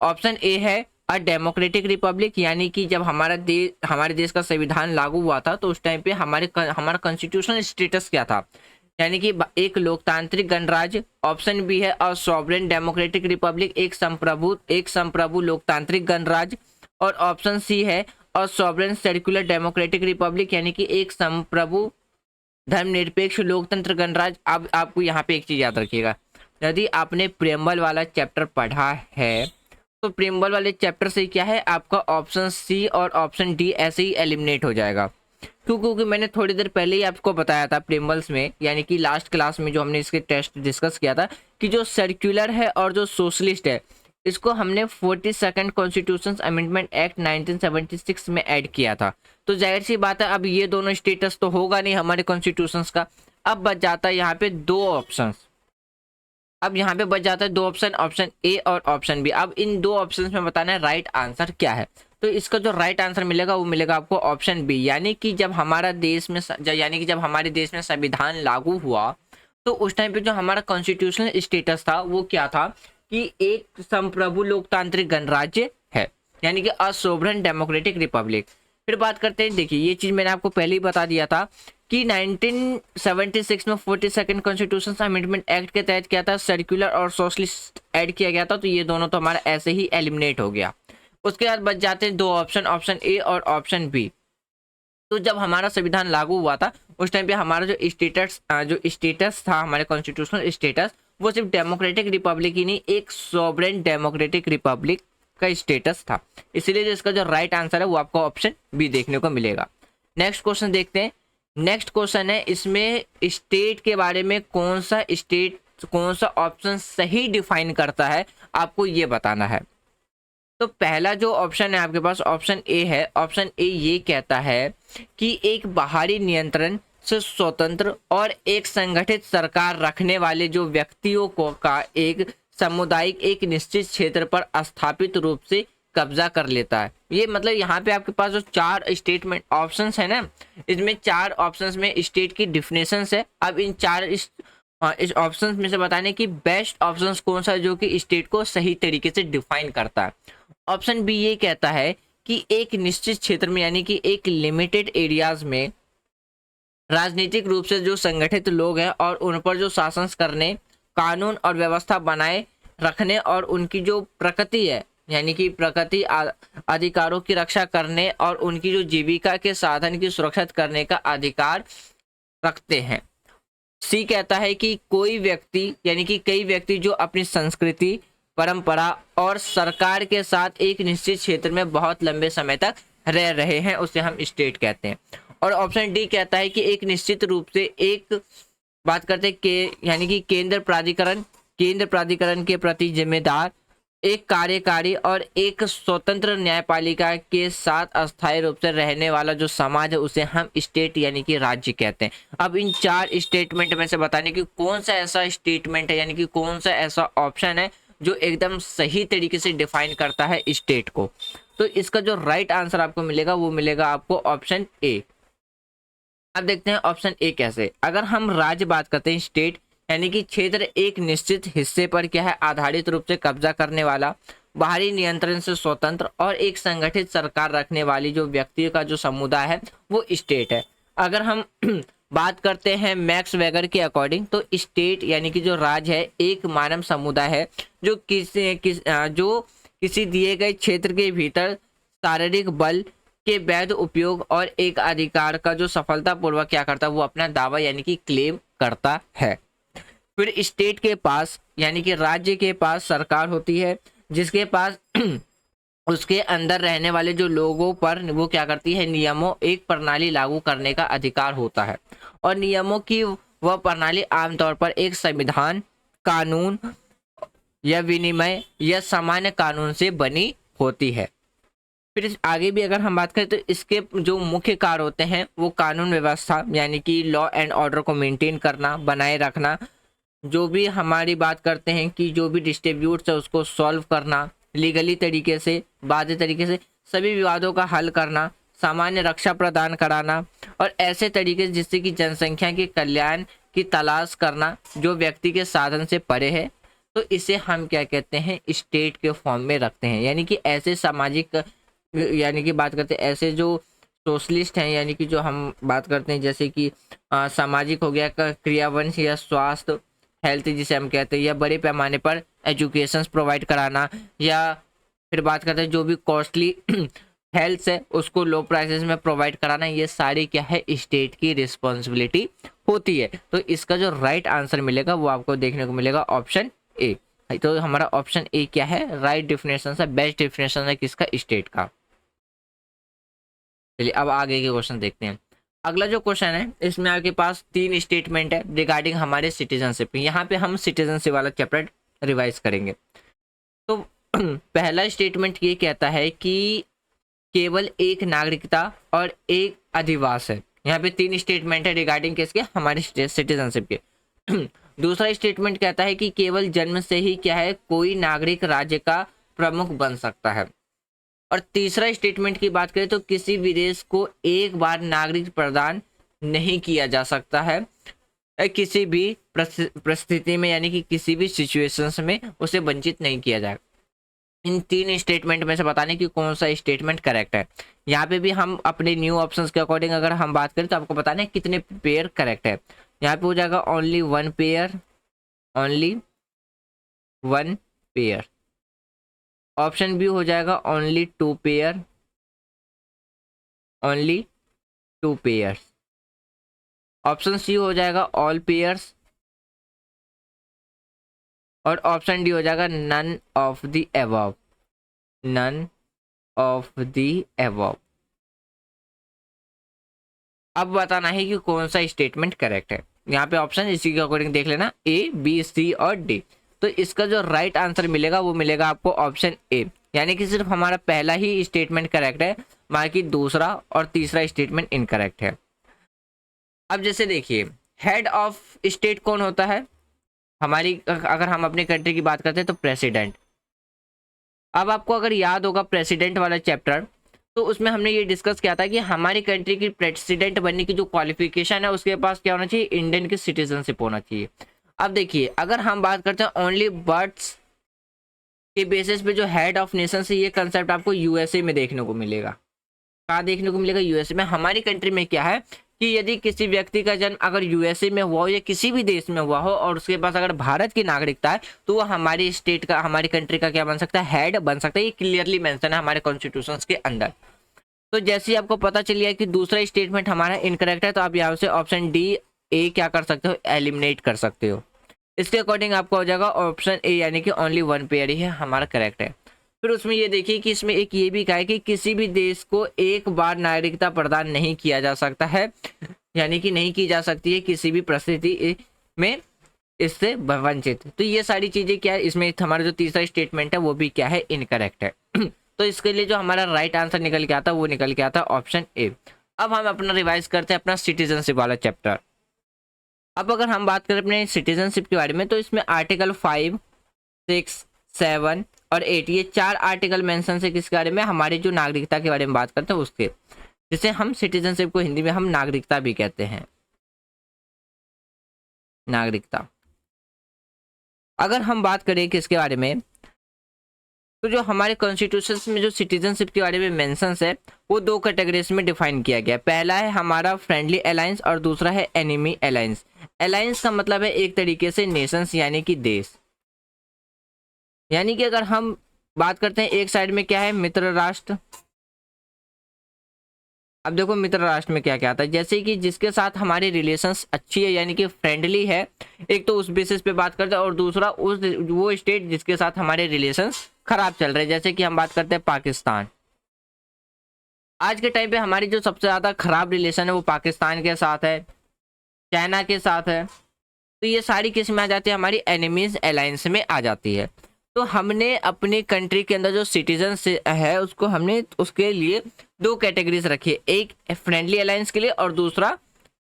ऑप्शन ए है अ डेमोक्रेटिक रिपब्लिक यानी कि जब हमारे देश का संविधान लागू हुआ था तो उस टाइम पे हमारा कॉन्स्टिट्यूशनल स्टेटस क्या था, यानी कि एक लोकतांत्रिक गणराज्य। ऑप्शन बी है अ सॉवरेन डेमोक्रेटिक रिपब्लिक एक संप्रभु लोकतांत्रिक गणराज्य। और ऑप्शन सी है अ सॉवरेन सेक्युलर डेमोक्रेटिक रिपब्लिक यानी कि एक संप्रभु धर्मनिरपेक्ष लोकतंत्र गणराज्य। अब आपको यहाँ पे एक चीज याद रखिएगा, यदि आपने प्रेम्बल वाला चैप्टर पढ़ा है तो प्रेम्बल वाले चैप्टर से क्या है आपका ऑप्शन सी और ऑप्शन डी ऐसे ही एलिमिनेट हो जाएगा। क्योंकि मैंने थोड़ी देर पहले ही आपको बताया था प्रेम्बल्स में यानी कि लास्ट क्लास में जो हमने इसके टेस्ट डिस्कस किया था कि जो सर्कुलर है और जो सोशलिस्ट है इसको हमने 42nd कॉन्स्टिट्यूशन अमेंडमेंट एक्ट 1976 में ऐड किया था। तो जाहिर सी बात है अब ये दोनों स्टेटस तो होगा नहीं हमारे कॉन्स्टिट्यूशन का। अब बच जाता है यहाँ पे दो ऑप्शन, अब यहाँ पे बच जाता है दो ऑप्शन, ऑप्शन ए और ऑप्शन बी। अब इन दो ऑप्शन में बताना है राइट आंसर क्या है। तो इसका जो राइट आंसर मिलेगा वो मिलेगा आपको ऑप्शन बी यानी कि जब हमारे देश में संविधान लागू हुआ तो उस टाइम पे जो हमारा कॉन्स्टिट्यूशनल स्टेटस था वो क्या था कि एक संप्रभु लोकतांत्रिक गणराज्य है यानी कि अ सोवरेन डेमोक्रेटिक रिपब्लिक। फिर बात करते हैं, देखिए ये चीज मैंने आपको पहले ही बता दिया था कि 1976 में 42nd कॉन्स्टिट्यूशन अमेंडमेंट एक्ट के तहत क्या था, सर्कुलर और सोशलिस्ट ऐड किया गया था, तो ये दोनों तो हमारा ऐसे ही एलिमिनेट हो गया। उसके बाद बच जाते हैं दो ऑप्शन, ऑप्शन ए और ऑप्शन बी। तो जब हमारा संविधान लागू हुआ था उस टाइम पे हमारा जो स्टेटस था, हमारे कॉन्स्टिट्यूशनल स्टेटस, वो सिर्फ डेमोक्रेटिक रिपब्लिक ही नहीं, एक सॉवरेन डेमोक्रेटिक रिपब्लिक का स्टेटस था। इसीलिए जो इसका जो राइट आंसर है वो आपको ऑप्शन बी देखने को मिलेगा। नेक्स्ट क्वेश्चन देखते हैं। नेक्स्ट क्वेश्चन है, इसमें स्टेट के बारे में कौन सा ऑप्शन सही डिफाइन करता है, आपको ये बताना है। तो पहला जो ऑप्शन है आपके पास, ऑप्शन ए है। ऑप्शन ए ये कहता है कि एक बाहरी नियंत्रण से स्वतंत्र और एक संगठित सरकार रखने वाले जो व्यक्तियों को का एक सामुदायिक एक निश्चित क्षेत्र पर स्थापित रूप से कब्जा कर लेता है। ये मतलब यहाँ पे आपके पास जो चार स्टेटमेंट ऑप्शंस है ना, इसमें चार ऑप्शंस में स्टेट की डिफिनेशंस है। अब इन चार इस ऑप्शंस में से बताने की बेस्ट ऑप्शंस कौन सा है जो कि स्टेट को सही तरीके से डिफाइन करता है। ऑप्शन बी ये कहता है कि एक निश्चित क्षेत्र में यानी कि एक लिमिटेड एरियाज में राजनीतिक रूप से जो संगठित लोग हैं और उन पर जो शासन करने, कानून और व्यवस्था बनाए रखने और उनकी जो प्रकृति है यानी कि प्रकृति अधिकारों की रक्षा करने और उनकी जो जीविका के साधन की सुरक्षा करने का अधिकार रखते हैं। सी कहता है कि कोई व्यक्ति यानी कि कई व्यक्ति जो अपनी संस्कृति, परंपरा और सरकार के साथ एक निश्चित क्षेत्र में बहुत लंबे समय तक रह रहे हैं, उसे हम स्टेट कहते हैं। और ऑप्शन डी कहता है कि एक निश्चित रूप से एक बात करते हैं कि यानी कि केंद्र प्राधिकरण के प्रति जिम्मेदार एक कार्यकारी और एक स्वतंत्र न्यायपालिका के साथ अस्थायी रूप से रहने वाला जो समाज है उसे हम स्टेट यानी कि राज्य कहते हैं। अब इन चार स्टेटमेंट में से बताने की कौन सा ऐसा स्टेटमेंट है यानी कि कौन सा ऐसा ऑप्शन है जो एकदम सही तरीके से डिफाइन करता है स्टेट को। तो इसका जो राइट आंसर आपको मिलेगा वो मिलेगा आपको ऑप्शन ए। अब देखते हैं ऑप्शन ए कैसे। अगर हम राज्य बात करते हैं, स्टेट यानी कि क्षेत्र एक निश्चित हिस्से पर क्या है आधारित रूप से कब्जा करने वाला, बाहरी नियंत्रण से स्वतंत्र और एक संगठित सरकार रखने वाली जो व्यक्तियों का जो समुदाय है वो स्टेट है। अगर हम बात करते हैं मैक्स वेगर के अकॉर्डिंग तो स्टेट यानी कि जो राज्य है एक मानव समुदाय है जो किसी दिए गए क्षेत्र के भीतर शारीरिक बल के वैध उपयोग और एक अधिकार का जो सफलतापूर्वक क्या करता है वो अपना दावा यानी कि क्लेम करता है। फिर स्टेट के पास यानी कि राज्य के पास सरकार होती है जिसके पास उसके अंदर रहने वाले जो लोगों पर वो क्या करती है नियमों एक प्रणाली लागू करने का अधिकार होता है और नियमों की वह प्रणाली आमतौर पर एक संविधान, कानून या विनिमय या सामान्य कानून से बनी होती है। फिर आगे भी अगर हम बात करें तो इसके जो मुख्य कार्य होते हैं वो कानून व्यवस्था यानी कि लॉ एंड ऑर्डर को मेंटेन करना, बनाए रखना, जो भी हमारी बात करते हैं कि जो भी डिस्ट्रीब्यूट्स है उसको सॉल्व करना, लीगली तरीके से, वादे तरीके से सभी विवादों का हल करना, सामान्य रक्षा प्रदान कराना और ऐसे तरीके जिससे कि जनसंख्या के कल्याण की तलाश करना जो व्यक्ति के साधन से परे है, तो इसे हम क्या कहते हैं स्टेट के फॉर्म में रखते हैं। यानी कि ऐसे सामाजिक यानी कि बात करते हैं ऐसे जो सोशलिस्ट हैं यानी कि जो हम बात करते हैं जैसे कि सामाजिक हो गया क्रियावंश या स्वास्थ्य हेल्थ जिसे हम कहते हैं या बड़े पैमाने पर एजुकेशन प्रोवाइड कराना या फिर बात करते हैं जो भी कॉस्टली हेल्थ है उसको लो प्राइसेस में प्रोवाइड कराना, ये सारी क्या है स्टेट की रिस्पॉन्सिबिलिटी होती है। तो इसका जो राइट आंसर मिलेगा वो आपको देखने को मिलेगा ऑप्शन ए। तो हमारा ऑप्शन ए क्या है राइट डिफिनेशन है, बेस्ट डिफिनेशन है किसका स्टेट का। चलिए अब आगे के क्वेश्चन देखते हैं। अगला जो क्वेश्चन है इसमें आपके पास 3 स्टेटमेंट है रिगार्डिंग हमारे सिटीजनशिप। यहाँ पे हम सिटीजनशिप वाला चैप्टर रिवाइज करेंगे। तो पहला स्टेटमेंट ये कहता है कि केवल एक नागरिकता और एक अधिवास है। यहाँ पे 3 स्टेटमेंट है रिगार्डिंग किसके हमारे सिटीजनशिप के। दूसरा स्टेटमेंट कहता है कि केवल जन्म से ही क्या है कोई नागरिक राज्य का प्रमुख बन सकता है। और तीसरा स्टेटमेंट की बात करें तो किसी भी देश को एक बार नागरिक प्रदान नहीं किया जा सकता है, किसी भी परिस्थिति में यानी कि किसी भी सिचुएशंस में उसे वंचित नहीं किया जाए। इन 3 स्टेटमेंट में से बताने कि कौन सा स्टेटमेंट करेक्ट है। यहाँ पे भी हम अपने न्यू ऑप्शंस के अकॉर्डिंग अगर हम बात करें तो आपको बताना है कितने पेयर करेक्ट है। यहाँ पे हो जाएगा only 1 pair, only 1 pair. Option B हो जाएगा only 2 pair, only 2 pairs. Option C हो जाएगा ऑल पेयर्स, और ऑप्शन डी हो जाएगा none of the above, none of the above. अब बताना है कि कौन सा स्टेटमेंट करेक्ट है। यहाँ पे ऑप्शन इसी के अकॉर्डिंग देख लेना, ए बी सी और डी। तो इसका जो राइट आंसर मिलेगा वो मिलेगा आपको ऑप्शन ए, यानी कि सिर्फ हमारा पहला ही स्टेटमेंट करेक्ट है, बाकी दूसरा और तीसरा स्टेटमेंट इनकरेक्ट है। अब जैसे देखिए, हेड ऑफ स्टेट कौन होता है हमारी, अगर हम अपनी कंट्री की बात करते हैं तो प्रेसिडेंट। अब आपको अगर याद होगा प्रेसिडेंट वाला चैप्टर, तो उसमें हमने ये डिस्कस किया था कि हमारी कंट्री की प्रेसिडेंट बनने की जो क्वालिफिकेशन है उसके पास क्या होना चाहिए, इंडियन की सिटीजनशिप होना चाहिए। अब देखिए, अगर हम बात करते हैं ओनली बर्ड्स के बेसिस पे जो हेड ऑफ नेशन है, ये कंसेप्ट आपको यूएसए में देखने को मिलेगा। कहाँ देखने को मिलेगा, यूएसए में। हमारी कंट्री में क्या है कि यदि किसी व्यक्ति का जन्म अगर यूएसए में हुआ हो या किसी भी देश में हुआ हो और उसके पास अगर भारत की नागरिकता है, तो वो हमारी स्टेट का, हमारी कंट्री का क्या बन सकता है, हेड बन सकता है। ये क्लियरली मेंशन है हमारे कॉन्स्टिट्यूशन के अंदर। तो जैसे ही आपको पता चल गया कि दूसरा स्टेटमेंट हमारा इनकरेक्ट है, तो आप यहाँ से ऑप्शन डी ए क्या कर सकते हो, एलिमिनेट कर सकते हो। इसके अकॉर्डिंग आपका हो जाएगा ऑप्शन ए, यानी कि ओनली 1 पेयर ही है हमारा करेक्ट है। फिर उसमें ये देखिए कि इसमें एक ये भी कहा है कि किसी भी देश को एक बार नागरिकता प्रदान नहीं किया जा सकता है, यानी कि नहीं की जा सकती है किसी भी परिस्थिति में इससे वंचित। तो ये सारी चीजें क्या है, इसमें हमारा जो तीसरा स्टेटमेंट है वो भी क्या है, इनकरेक्ट है। तो इसके लिए जो हमारा राइट आंसर निकल के आता है वो निकल के आता है ऑप्शन ए। अब हम अपना रिवाइज करते हैं अपना सिटीजनशिप वाला चैप्टर। अब अगर हम बात करें अपने सिटीजनशिप के बारे में, तो इसमें आर्टिकल 5, 6, 7 और 8, ये 4 आर्टिकल मेंशन है किसके बारे में, हमारी जो नागरिकता के बारे में बात करते हैं उसके, जिसे हम सिटीजनशिप को हिंदी में हम नागरिकता भी कहते हैं, नागरिकता। अगर हम बात करें किसके बारे में, तो जो हमारे कॉन्स्टिट्यूशन में जो सिटीजनशिप के बारे में मेंशन है वो 2 कैटेगरीज में डिफाइन किया गया है। पहला है हमारा फ्रेंडली अलायंस और दूसरा है एनिमी अलायंस। अलायंस का मतलब है एक तरीके से नेशंस, यानी कि देश। यानी कि अगर हम बात करते हैं एक साइड में क्या है, मित्र राष्ट्र। अब देखो मित्र राष्ट्र में क्या क्या आता है, जैसे कि जिसके साथ हमारी रिलेशंस अच्छी है, यानी कि फ्रेंडली है, एक तो उस बेसिस पे बात करते हैं, और दूसरा उस वो स्टेट जिसके साथ हमारे रिलेशंस खराब चल रहे हैं। जैसे कि हम बात करते हैं पाकिस्तान। आज के टाइम पे हमारी जो सबसे ज्यादा खराब रिलेशन है वो पाकिस्तान के साथ है, चाइना के साथ है। तो ये सारी किस में आ जाती है, हमारी एनिमीज अलायंस में आ जाती है। तो हमने अपनी कंट्री के अंदर जो सिटीजन है उसको हमने उसके लिए 2 कैटेगरीज रखी है, एक फ्रेंडली अलायंस के लिए और दूसरा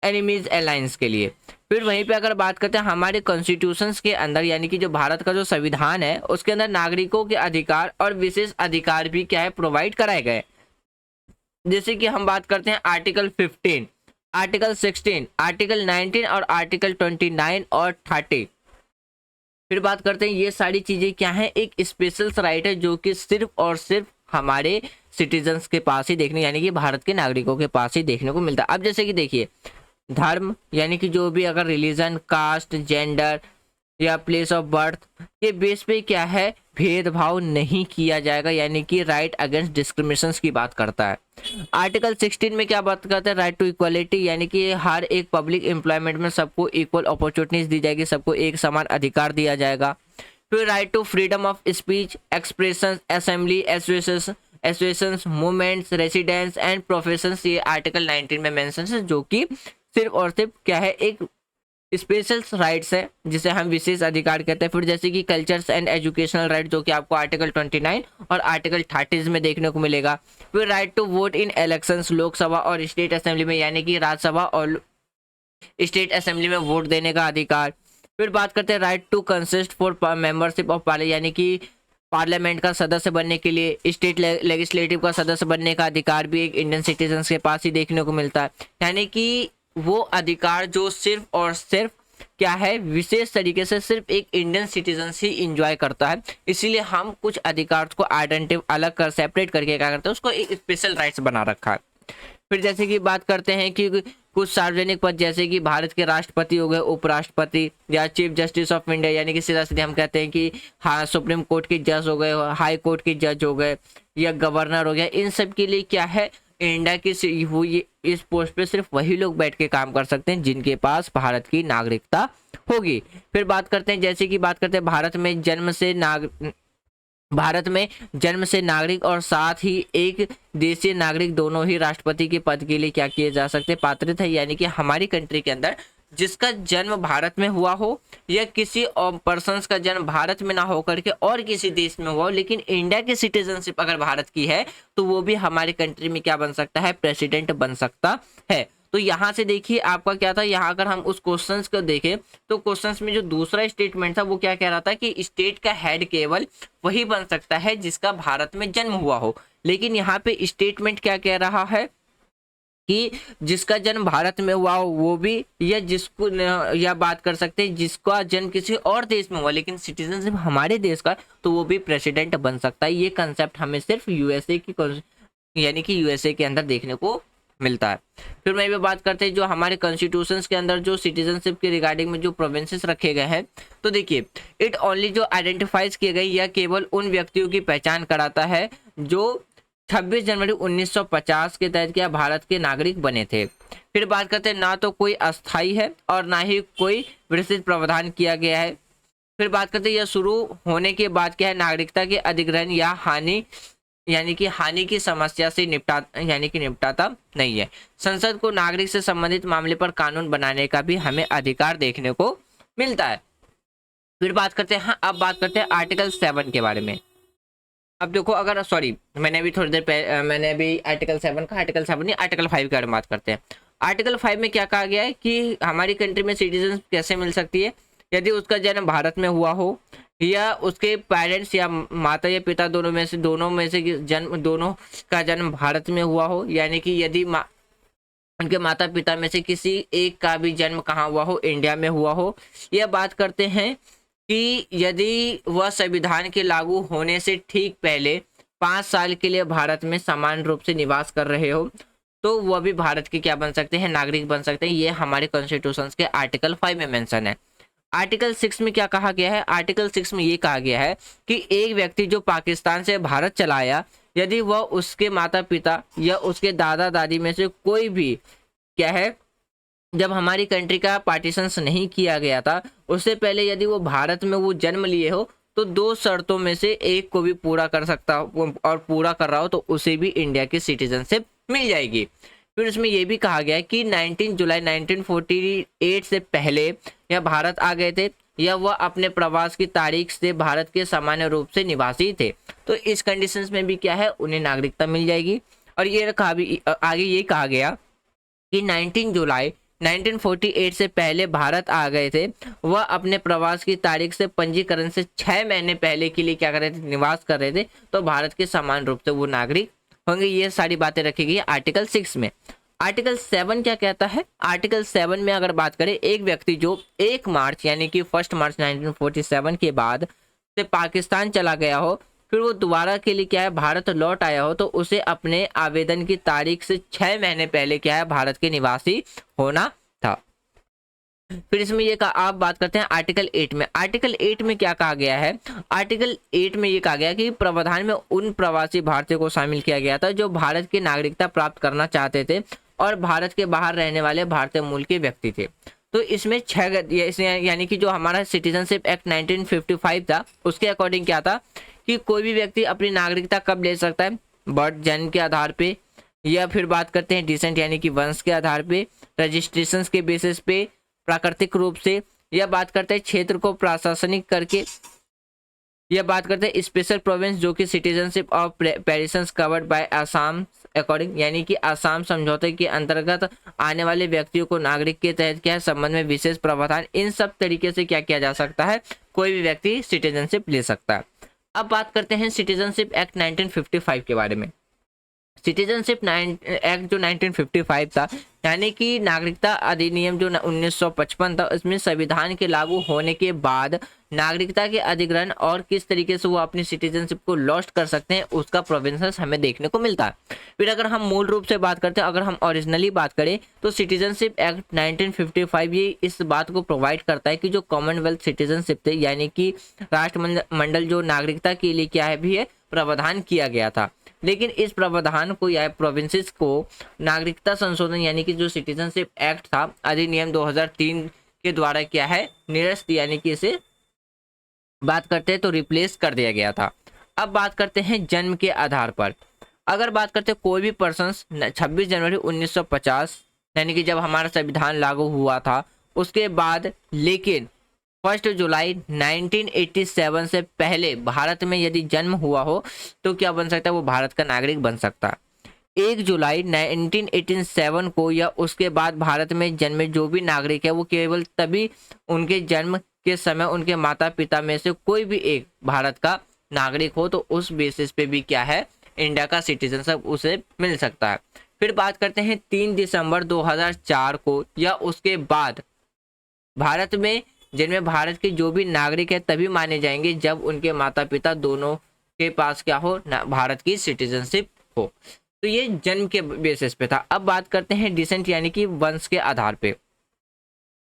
एनिमीज अलायंस के लिए। फिर वहीं पे अगर बात करते हैं हमारे कॉन्स्टिट्यूशंस के अंदर, यानी कि जो भारत का जो संविधान है उसके अंदर नागरिकों के अधिकार और विशेष अधिकार भी क्या है, प्रोवाइड कराए गए। जैसे कि हम बात करते हैं आर्टिकल 15, आर्टिकल 16, आर्टिकल 19 और आर्टिकल 29 और 30। फिर बात करते हैं ये सारी चीजें क्या है, एक स्पेशल राइट है जो कि सिर्फ और सिर्फ हमारे सिटीजन्स के पास ही देखने, यानी कि भारत के नागरिकों के पास ही देखने को मिलता है। अब जैसे कि देखिए, धर्म यानी कि जो भी अगर रिलीजन, कास्ट, जेंडर या प्लेस ऑफ बर्थ के बेस पे क्या है, भेदभाव नहीं किया जाएगा, यानी कि राइट अगेंस्ट डिस्क्रिमिनेशन की बात करता है। आर्टिकल 16 में क्या बात करता है, राइट टू इक्वालिटी, यानी कि हर एक पब्लिक एम्प्लॉयमेंट में सबको इक्वल अपॉर्चुनिटीज दी जाएगी, सबको एक समान अधिकार दिया जाएगा। फिर right to freedom of speech, expression, assembly, associations, movements, residence and professions, ये आर्टिकल 19 में मेंशन है, जो कि सिर्फ और सिर्फ क्या है, एक स्पेशल राइट्स है जिसे हम विशेष अधिकार कहते हैं। फिर जैसे कि कल्चर्स एंड एजुकेशनल राइट, जो कि आपको आर्टिकल 29 और आर्टिकल 30 में देखने को मिलेगा। फिर right to vote in elections, Lok Sabha और स्टेट असेंबली में, यानी कि राज्यसभा और स्टेट असेंबली में वोट देने का अधिकार। फिर बात करते हैं right to consist for membership of Parliament, यानी कि पार्लियामेंट का सदस्य बनने के लिए, स्टेट लेजिस्लेटिव का सदस्य बनने का अधिकार भी एक इंडियन सिटीजन के पास ही देखने को मिलता है। यानी कि वो अधिकार जो सिर्फ और सिर्फ क्या है, विशेष तरीके से सिर्फ एक इंडियन सिटीजन ही इंजॉय करता है। इसीलिए हम कुछ अधिकार को आइडेंटिटी अलग कर सेपरेट करके क्या करते हैं, उसको एक स्पेशल राइट्स बना रखा है। फिर जैसे कि बात करते हैं कि कुछ सार्वजनिक पद जैसे कि भारत के राष्ट्रपति हो गए, उपराष्ट्रपति या चीफ जस्टिस ऑफ इंडिया, यानी कि सीधा सीधे हम कहते हैं कि हाँ सुप्रीम कोर्ट के जज हो गए, हाई कोर्ट के जज हो गए या गवर्नर हो गया, इन सब के लिए क्या है, इंडिया की इस पोस्ट पे सिर्फ वही लोग बैठ के काम कर सकते हैं जिनके पास भारत की नागरिकता होगी। फिर बात करते हैं जैसे कि बात करते हैं भारत में जन्म से नागरिक और साथ ही एक देशीय नागरिक दोनों ही राष्ट्रपति के पद के लिए क्या किए जा सकते, पात्रित है। यानी कि हमारी कंट्री के अंदर जिसका जन्म भारत में हुआ हो या किसी और पर्सन्स का जन्म भारत में ना होकर के और किसी देश में हुआ हो, लेकिन इंडिया की सिटीजनशिप अगर भारत की है तो वो भी हमारी कंट्री में क्या बन सकता है, प्रेसिडेंट बन सकता है। तो यहाँ से देखिए आपका क्या था, यहाँ अगर हम उस क्वेश्चंस को देखें तो क्वेश्चंस में जो दूसरा स्टेटमेंट था वो क्या कह रहा था कि स्टेट का हेड केवल वही बन सकता है जिसका भारत में जन्म हुआ हो। लेकिन यहाँ पे स्टेटमेंट क्या कह रहा है कि जिसका जन्म भारत में हुआ हो वो भी, या जिसको या बात कर सकते हैं जिसका जन्म किसी और देश में हुआ लेकिन सिटीजनशिप हमारे देश का, तो वो भी प्रेसिडेंट बन सकता है। ये कंसेप्ट हमें सिर्फ यूएसए की यानी कि यूएसए के अंदर देखने को मिलता है। फिर मैं भी बात करते हैं जो हमारे कॉन्स्टिट्यूशंस के अंदर जो सिटीजनशिप के रिगार्डिंग में जो प्रोविंसेस रखे गए हैं, तो देखिए इट ओनली जो आइडेंटिफाइज किए गए या केवल उन व्यक्तियों की पहचान कराता है जो 26 जनवरी 1950 के तहत क्या भारत के नागरिक बने थे। फिर बात करते हैं ना तो कोई अस्थाई है और ना ही कोई विस्तृत प्रावधान किया गया है। फिर बात करते हैं यह शुरू होने के बाद क्या है, नागरिकता के अधिग्रहण या हानि यानी कि हानि की समस्या से निपटाता नहीं है। संसद को नागरिक से संबंधित मामले पर कानून बनाने का भी हमें अधिकार देखने को मिलता है। फिर बात करते हैं अब बात करते हैं आर्टिकल 7 के बारे में। अब देखो अगर मैंने भी थोड़ी देर मैंने भी आर्टिकल 7 का आर्टिकल 7 नहीं आर्टिकल 5 के बारे में बात करते हैं। आर्टिकल 5 में क्या कहा गया है कि हमारी कंट्री में सिटीजन कैसे मिल सकती है, यदि उसका जन्म भारत में हुआ हो या उसके पेरेंट्स या माता या पिता दोनों में से दोनों का जन्म भारत में हुआ हो, यानी कि यदि उनके माता पिता में से किसी एक का भी जन्म कहाँ हुआ हो, इंडिया में हुआ हो। यह बात करते हैं कि यदि वह संविधान के लागू होने से ठीक पहले 5 साल के लिए भारत में समान रूप से निवास कर रहे हो तो वह भी भारत के क्या बन सकते हैं, नागरिक बन सकते हैं। ये हमारे कॉन्स्टिट्यूशन के आर्टिकल 5 में मेंशन है। आर्टिकल 6 में क्या कहा गया है, आर्टिकल 6 में ये कहा गया है कि एक व्यक्ति जो पाकिस्तान से भारत चला आया, यदि वह उसके माता पिता या उसके दादा दादी में से कोई भी क्या है, जब हमारी कंट्री का पार्टीशन नहीं किया गया था उससे पहले यदि वो भारत में वो जन्म लिए हो तो 2 शर्तों में से एक को भी पूरा कर सकता और पूरा कर रहा हो तो उसे भी इंडिया की सिटीजनशिप मिल जाएगी। फिर इसमें यह भी कहा गया है कि 19 जुलाई 1948 से पहले या भारत आ गए थे या वह अपने प्रवास की तारीख से भारत के सामान्य रूप से निवासी थे, तो इस कंडीशंस में भी क्या है, उन्हें नागरिकता मिल जाएगी। और ये आगे ये कहा गया कि 19 जुलाई 1948 से पहले भारत आ गए थे, वह अपने प्रवास की तारीख से पंजीकरण से 6 महीने पहले के लिए क्या कर रहे थे, निवास कर रहे थे, तो भारत के समान रूप से वो नागरिक होंगे। ये सारी बातें रखी गई आर्टिकल 6 में। आर्टिकल 7 क्या कहता है, आर्टिकल 7 में अगर बात करें, एक व्यक्ति जो 1 मार्च यानी कि 1 मार्च 1947 के बाद से पाकिस्तान चला गया हो, फिर वो दोबारा के लिए क्या है भारत लौट आया हो, तो उसे अपने आवेदन की तारीख से 6 महीने पहले क्या है भारत के निवासी होना था। फिर इसमें ये कहा, आप बात करते हैं आर्टिकल 8 में। आर्टिकल 8 में क्या कहा गया है, आर्टिकल 8 में ये कहा गया कि प्रावधान में उन प्रवासी भारतीयों को शामिल किया गया था जो भारत की नागरिकता प्राप्त करना चाहते थे और भारत के बाहर रहने वाले भारतीय मूल के व्यक्ति थे। तो इसमें 6 यानी कि जो हमारा सिटीजनशिप एक्ट 1955 था उसके अकॉर्डिंग क्या था कि कोई भी व्यक्ति अपनी नागरिकता कब ले सकता है, बर्थ जन्म के आधार पे, या फिर बात करते हैं डिसेंट यानी कि वंश के आधार पे, रजिस्ट्रेशन के बेसिस पे, प्राकृतिक रूप से, या बात करते हैं क्षेत्र को प्रशासनिक करके, या बात करते हैं स्पेशल प्रोविंस जो कि citizenship of persons covered by Assam according, यानी कि आसाम समझौते के अंतर्गत आने वाले व्यक्तियों को नागरिक के तहत क्या है संबंध में विशेष प्रावधान, इन सब तरीके से क्या किया जा सकता है, कोई भी व्यक्ति सिटीजनशिप ले सकता है। अब बात करते हैं सिटीजनशिप एक्ट 1955 के बारे में। सिटीजनशिप एक्ट जो 1955 था, यानी कि नागरिकता अधिनियम जो 1955 था, इसमें संविधान के लागू होने के बाद नागरिकता के अधिग्रहण और किस तरीके से वो अपनी सिटीजनशिप को लॉस्ट कर सकते हैं उसका प्रोविजंस हमें देखने को मिलता है। फिर अगर हम मूल रूप से बात करते हैं, अगर हम ओरिजिनली बात करें तो सिटीजनशिप एक्ट 1955 ये इस बात को प्रोवाइड करता है कि जो कॉमनवेल्थ सिटीजनशिप थे, यानी कि राष्ट्रमंडल जो नागरिकता के लिए क्या है भी है प्रावधान किया गया था, लेकिन इस प्रावधान को या प्रोविंसेस को नागरिकता संशोधन यानी कि जो सिटीजनशिप एक्ट था अधिनियम 2003 के द्वारा क्या है निरस्त, यानी कि इसे बात करते हैं तो रिप्लेस कर दिया गया था। अब बात करते हैं जन्म के आधार पर। अगर बात करते हैं कोई भी पर्सन 26 जनवरी 1950 यानी कि जब हमारा संविधान लागू हुआ था उसके बाद, लेकिन 1 जुलाई 1987 से पहले भारत में यदि जन्म हुआ हो तो क्या बन सकता है, वो भारत का नागरिक बन सकता है। 1 जुलाई 1987 को या उसके बाद भारत में जन्मे जो भी नागरिक है वो केवल तभी उनके जन्म के समय उनके माता पिता में से कोई भी एक भारत का नागरिक हो तो उस बेसिस पे भी क्या है इंडिया का सिटीजनशिप उसे मिल सकता है। फिर बात करते हैं 3 दिसंबर 2004 को या उसके बाद भारत में जिनमें भारत के जो भी नागरिक है तभी माने जाएंगे जब उनके माता पिता दोनों के पास क्या हो भारत की सिटीजनशिप हो। तो ये जन्म के बेसिस पे था। अब बात करते हैं डिसेंट यानी कि वंश के आधार पे।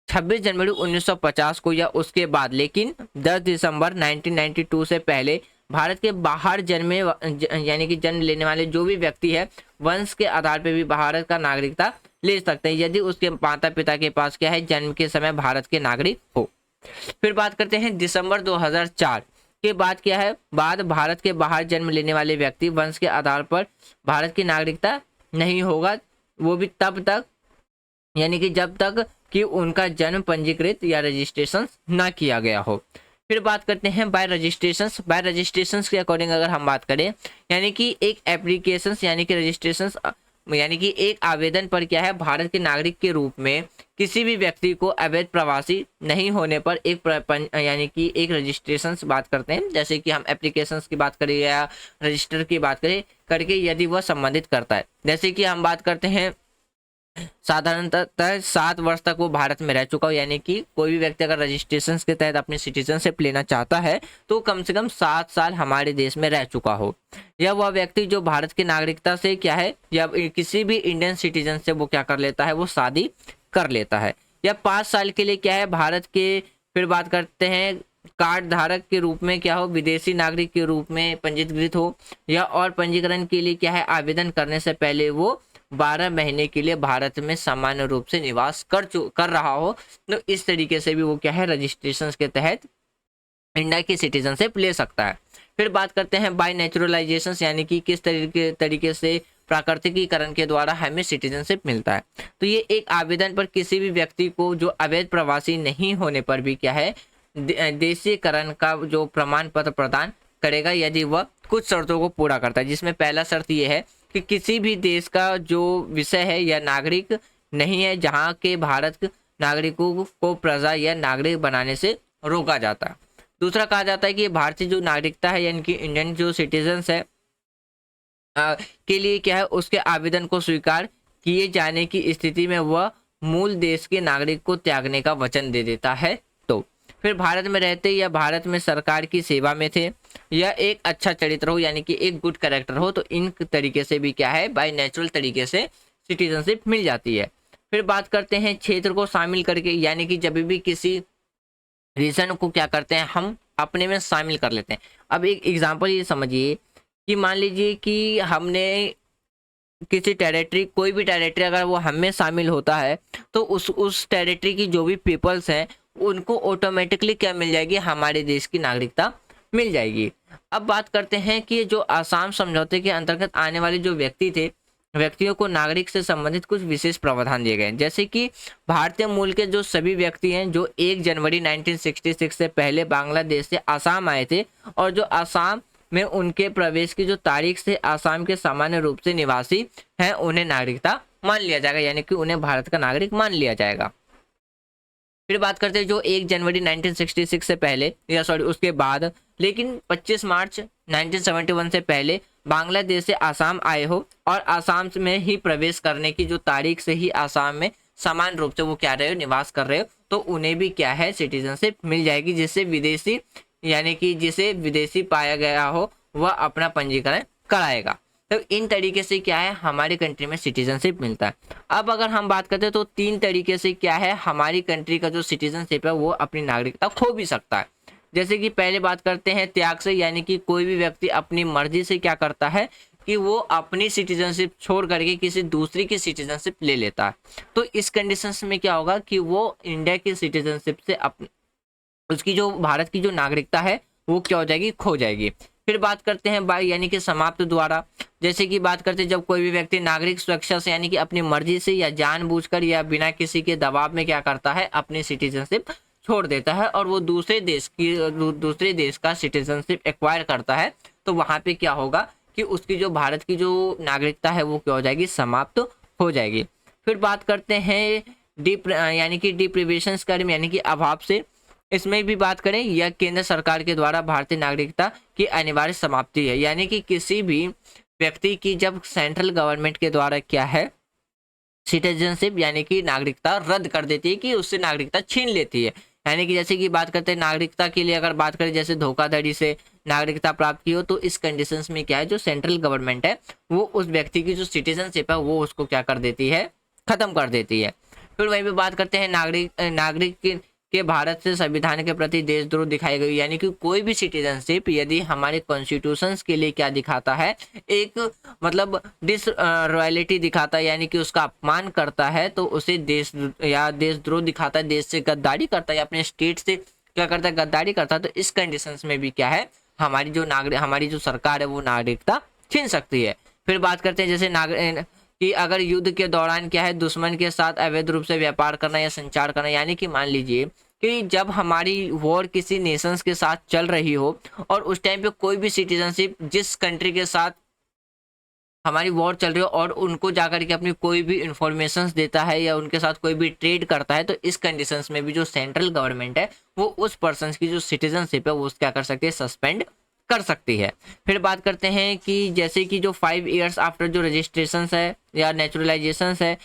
26 जनवरी 1950 को या उसके बाद, लेकिन 10 दिसंबर 1992 से पहले भारत के बाहर जन्मे यानी कि जन्म लेने वाले जो भी व्यक्ति है वंश के आधार पे भी भारत का नागरिकता ले सकते हैं यदि उसके माता पिता के पास क्या है जन्म के समय भारत के नागरिक हो। फिर बात करते हैं दिसंबर 2004 के बाद क्या है, बाद भारत के बाहर जन्म लेने वाले व्यक्ति वंश के आधार पर भारत की नागरिकता नहीं होगा, वो भी तब तक यानी कि जब तक कि उनका जन्म पंजीकृत या रजिस्ट्रेशन ना किया गया हो। फिर बात करते हैं बाय रजिस्ट्रेशंस। बाय रजिस्ट्रेशंस के अकॉर्डिंग अगर हम बात करें यानी कि एक एप्लीकेशन यानी कि रजिस्ट्रेशंस यानी कि एक आवेदन पर क्या है भारत के नागरिक के रूप में किसी भी व्यक्ति को अवैध प्रवासी नहीं होने पर एक यानी कि एक रजिस्ट्रेशन बात करते हैं, जैसे कि हम एप्लीकेशंस की बात करें या रजिस्टर की बात करें करके यदि वह संबंधित करता है। जैसे कि हम बात करते हैं साधारणतः 7 वर्ष तक वो भारत में रह चुका हो, यानी कि कोई भी व्यक्ति अगर रजिस्ट्रेशन के तहत अपनी सिटीजनशिप लेना चाहता है तो कम से कम 7 साल हमारे देश में रह चुका हो, या वह व्यक्ति जो भारत की नागरिकता से क्या है या किसी भी इंडियन सिटीजन से वो क्या कर लेता है वो शादी कर लेता है, या 5 साल के लिए क्या है भारत के। फिर बात करते हैं कार्ड धारक के रूप में क्या हो विदेशी नागरिक के रूप में पंजीकृत हो, या और पंजीकरण के लिए क्या है आवेदन करने से पहले वो 12 महीने के लिए भारत में सामान्य रूप से निवास कर रहा हो, तो इस तरीके से भी वो क्या है रजिस्ट्रेशन के तहत इंडिया की सिटीजनशिप ले सकता है। फिर बात करते हैं बाय नेचुरलाइजेशन यानी कि किस तरीके से प्राकृतिकीकरण के द्वारा हमें सिटीजनशिप मिलता है। तो ये एक आवेदन पर किसी भी व्यक्ति को जो अवैध प्रवासी नहीं होने पर भी क्या है देशीकरण का जो प्रमाण पत्र प्रदान करेगा यदि वह कुछ शर्तों को पूरा करता है, जिसमें पहला शर्त यह है कि किसी भी देश का जो विषय है या नागरिक नहीं है जहां के भारत नागरिकों को प्रजा या नागरिक बनाने से रोका जाता है। दूसरा कहा जाता है कि भारतीय जो नागरिकता है यानी कि इंडियन जो सिटीजन्स है के लिए क्या है उसके आवेदन को स्वीकार किए जाने की स्थिति में वह मूल देश के नागरिक को त्यागने का वचन दे देता है। तो फिर भारत में रहते या भारत में सरकार की सेवा में थे या एक अच्छा चरित्र हो यानी कि एक गुड कैरेक्टर हो, तो इन तरीके से भी क्या है बाय नेचुरल तरीके से सिटीजनशिप मिल जाती है। फिर बात करते हैं क्षेत्र को शामिल करके, यानी कि जब भी किसी रीजन को क्या करते हैं हम अपने में शामिल कर लेते हैं। अब एक एग्जांपल ये समझिए कि मान लीजिए कि हमने किसी टेरिटरी कोई भी टेरिटरी अगर वो हम में शामिल होता है तो उस टेरिटरी की जो भी पीपल्स हैं उनको ऑटोमेटिकली क्या मिल जाएगी हमारे देश की नागरिकता मिल जाएगी। अब बात करते हैं कि जो आसाम समझौते के अंतर्गत आने वाले जो व्यक्तियों को नागरिक से संबंधित कुछ विशेष प्रावधान दिए गए, जैसे कि भारतीय मूल के जो सभी व्यक्ति हैं जो 1 जनवरी 1966 से पहले बांग्लादेश से आसाम आए थे और जो आसाम में उनके प्रवेश की जो तारीख से आसाम के सामान्य रूप से निवासी हैं उन्हें नागरिकता मान लिया जाएगा, यानी कि उन्हें भारत का नागरिक मान लिया जाएगा। फिर बात करते हैं जो 1 जनवरी 1966 से पहले या सॉरी उसके बाद, लेकिन 25 मार्च 1971 से पहले बांग्लादेश से आसाम आए हो और आसाम में ही प्रवेश करने की जो तारीख से ही आसाम में समान रूप से वो क्या रहे हो, निवास कर रहे हो, तो उन्हें भी क्या है, सिटीजनशिप मिल जाएगी, जिससे विदेशी यानी कि जिसे विदेशी पाया गया हो वह अपना पंजीकरण कराएगा। तो इन तरीके से क्या है, हमारी कंट्री में सिटीजनशिप मिलता है। अब अगर हम बात करते हैं तो 3 तरीके से क्या है, हमारी कंट्री का जो सिटीजनशिप है वो अपनी नागरिकता खो भी सकता है। जैसे कि पहले बात करते हैं त्याग से, यानी कि कोई भी व्यक्ति अपनी मर्जी से क्या करता है कि वो अपनी सिटीजनशिप छोड़ करके किसी दूसरी की सिटीजनशिप ले लेता है। तो इस कंडीशंस में क्या होगा कि वो इंडिया की सिटीजनशिप से उसकी जो भारत की जो नागरिकता है वो क्या हो जाएगी, खो जाएगी। फिर बात करते हैं बाय यानी कि समाप्त द्वारा। जैसे कि बात करते हैं जब कोई भी व्यक्ति नागरिक सुरक्षा से यानी कि अपनी मर्जी से या जानबूझकर या बिना किसी के दबाव में क्या करता है, अपनी सिटीजनशिप छोड़ देता है और वो दूसरे देश का सिटीजनशिप एक्वायर करता है, तो वहां पे क्या होगा कि उसकी जो भारत की जो नागरिकता है वो क्या हो जाएगी, समाप्त हो जाएगी। फिर बात करते हैं यानी कि डिप्रिवेशन कर्म यानी कि अभाव से। इसमें भी बात करें, यह केंद्र सरकार के द्वारा भारतीय नागरिकता की अनिवार्य समाप्ति है, यानी कि किसी भी व्यक्ति की जब सेंट्रल गवर्नमेंट के द्वारा क्या है, सिटीजनशिप यानी कि नागरिकता रद्द कर देती है, कि उससे नागरिकता छीन लेती है। यानी कि जैसे कि बात करते हैं नागरिकता के लिए अगर बात करें, जैसे धोखाधड़ी से नागरिकता प्राप्त की हो, तो इस कंडीशंस में क्या है, जो सेंट्रल गवर्नमेंट है वो उस व्यक्ति की जो सिटीजनशिप है वो उसको क्या कर देती है, खत्म कर देती है। फिर वहीं पे बात करते हैं नागरिक के भारत से संविधान के प्रति देशद्रोह दिखाई गई, यानी कि कोई भी सिटीजनशिप यदि हमारे कॉन्स्टिट्यूशंस के लिए क्या दिखाता है, एक मतलब डिस रॉयलिटी दिखाता है, यानी कि उसका अपमान करता है, तो उसे देशद्रोह दिखाता है, देश से गद्दारी करता है या अपने स्टेट से क्या करता है, गद्दारी करता है। तो इस कंडीशंस में भी क्या है, हमारी जो सरकार है वो नागरिकता छीन सकती है। फिर बात करते हैं जैसे कि अगर युद्ध के दौरान क्या है, दुश्मन के साथ अवैध रूप से व्यापार करना या संचार करना, यानी कि मान लीजिए कि जब हमारी वॉर किसी नेशंस के साथ चल रही हो और उस टाइम पे कोई भी सिटीजनशिप जिस कंट्री के साथ हमारी वॉर चल रही हो और उनको जाकर के अपनी कोई भी इंफॉर्मेशन देता है या उनके साथ कोई भी ट्रेड करता है, तो इस कंडीशंस में भी जो सेंट्रल गवर्नमेंट है वो उस पर्सन की जो सिटीजनशिप है वो क्या कर सकती है, सस्पेंड कर सकती है। फिर बात करते हैं कि जैसे कि जो 5 इयर्स आफ्टर जो रजिस्ट्रेशन है या नेचुरलाइजेशन है,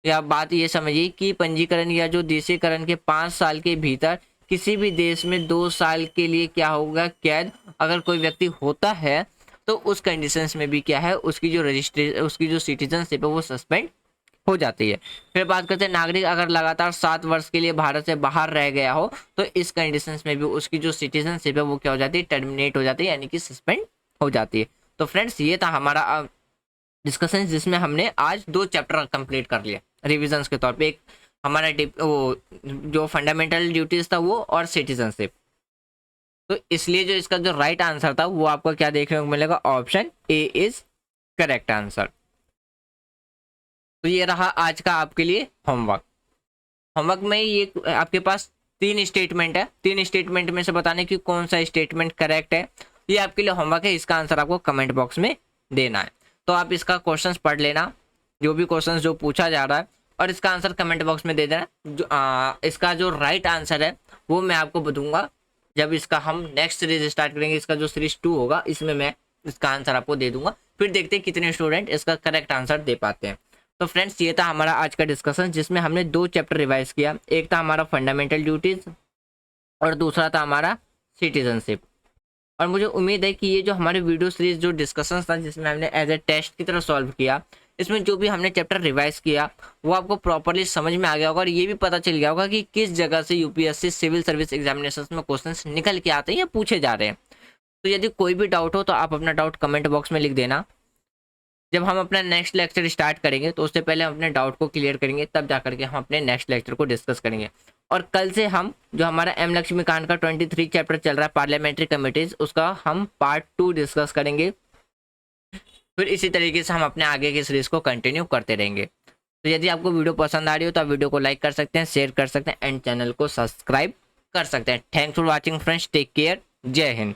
या बात ये समझिए कि पंजीकरण या जो देशीकरण के 5 साल के भीतर किसी भी देश में 2 साल के लिए क्या होगा, कैद अगर कोई व्यक्ति होता है, तो उस कंडीशंस में भी क्या है, उसकी जो सिटीजनशिप है वो सस्पेंड हो जाती है। फिर बात करते हैं नागरिक अगर लगातार 7 वर्ष के लिए भारत से बाहर रह गया हो, तो इस कंडीशंस में भी उसकी जो सिटीजनशिप है वो क्या हो जाती है, टर्मिनेट हो जाती है, यानी कि सस्पेंड हो जाती है। तो फ्रेंड्स ये था हमारा डिस्कशन, जिसमें हमने आज 2 चैप्टर कंप्लीट कर लिया रिविजन्स के तौर पे। एक हमारा वो जो फंडामेंटल ड्यूटीज था वो, और सिटीजनशिप। तो इसलिए जो इसका जो राइट आंसर था वो आपको क्या देखने को मिलेगा, option A is correct answer. तो ये रहा आज का आपके लिए होमवर्क में ये आपके पास 3 स्टेटमेंट है, 3 स्टेटमेंट में से बताने की कौन सा स्टेटमेंट करेक्ट है, ये आपके लिए होमवर्क है। इसका आंसर आपको कमेंट बॉक्स में देना है। तो आप इसका क्वेश्चंस पढ़ लेना, जो भी क्वेश्चंस जो पूछा जा रहा है, और इसका आंसर कमेंट बॉक्स में दे देना। इसका जो राइट आंसर है वो मैं आपको बताऊंगा जब इसका हम नेक्स्ट सीरीज स्टार्ट करेंगे। इसका जो सीरीज 2 होगा इसमें मैं इसका आंसर आपको दे दूंगा। फिर देखते हैं कितने स्टूडेंट इसका करेक्ट आंसर दे पाते हैं। तो फ्रेंड्स ये था हमारा आज का डिस्कशन, जिसमें हमने 2 चैप्टर रिवाइज किया। एक था हमारा फंडामेंटल ड्यूटीज और दूसरा था हमारा सिटीजनशिप। और मुझे उम्मीद है कि ये जो हमारे वीडियो सीरीज जो डिस्कशन था, जिसमें हमने एज ए टेस्ट की तरह सॉल्व किया, इसमें जो भी हमने चैप्टर रिवाइज किया वो आपको प्रॉपरली समझ में आ गया होगा, और ये भी पता चल गया होगा कि किस जगह से यूपीएससी सिविल सर्विस एग्जामिनेशन में क्वेश्चंस निकल के आते हैं या पूछे जा रहे हैं। तो यदि कोई भी डाउट हो तो आप अपना डाउट कमेंट बॉक्स में लिख देना। जब हम अपना नेक्स्ट लेक्चर स्टार्ट करेंगे तो उससे पहले हम अपने डाउट को क्लियर करेंगे, तब जाकर के हम अपने नेक्स्ट लेक्चर को डिस्कस करेंगे। और कल से हम जो हमारा एम लक्ष्मीकांत का 23 चैप्टर चल रहा है पार्लियामेंट्री कमिटीज, उसका हम पार्ट 2 डिस्कस करेंगे। फिर इसी तरीके से हम अपने आगे की सीरीज को कंटिन्यू करते रहेंगे। तो यदि आपको वीडियो पसंद आ रही हो तो आप वीडियो को लाइक कर सकते हैं, शेयर कर सकते हैं एंड चैनल को सब्सक्राइब कर सकते हैं। Thanks for watching friends, take care, जय हिंद।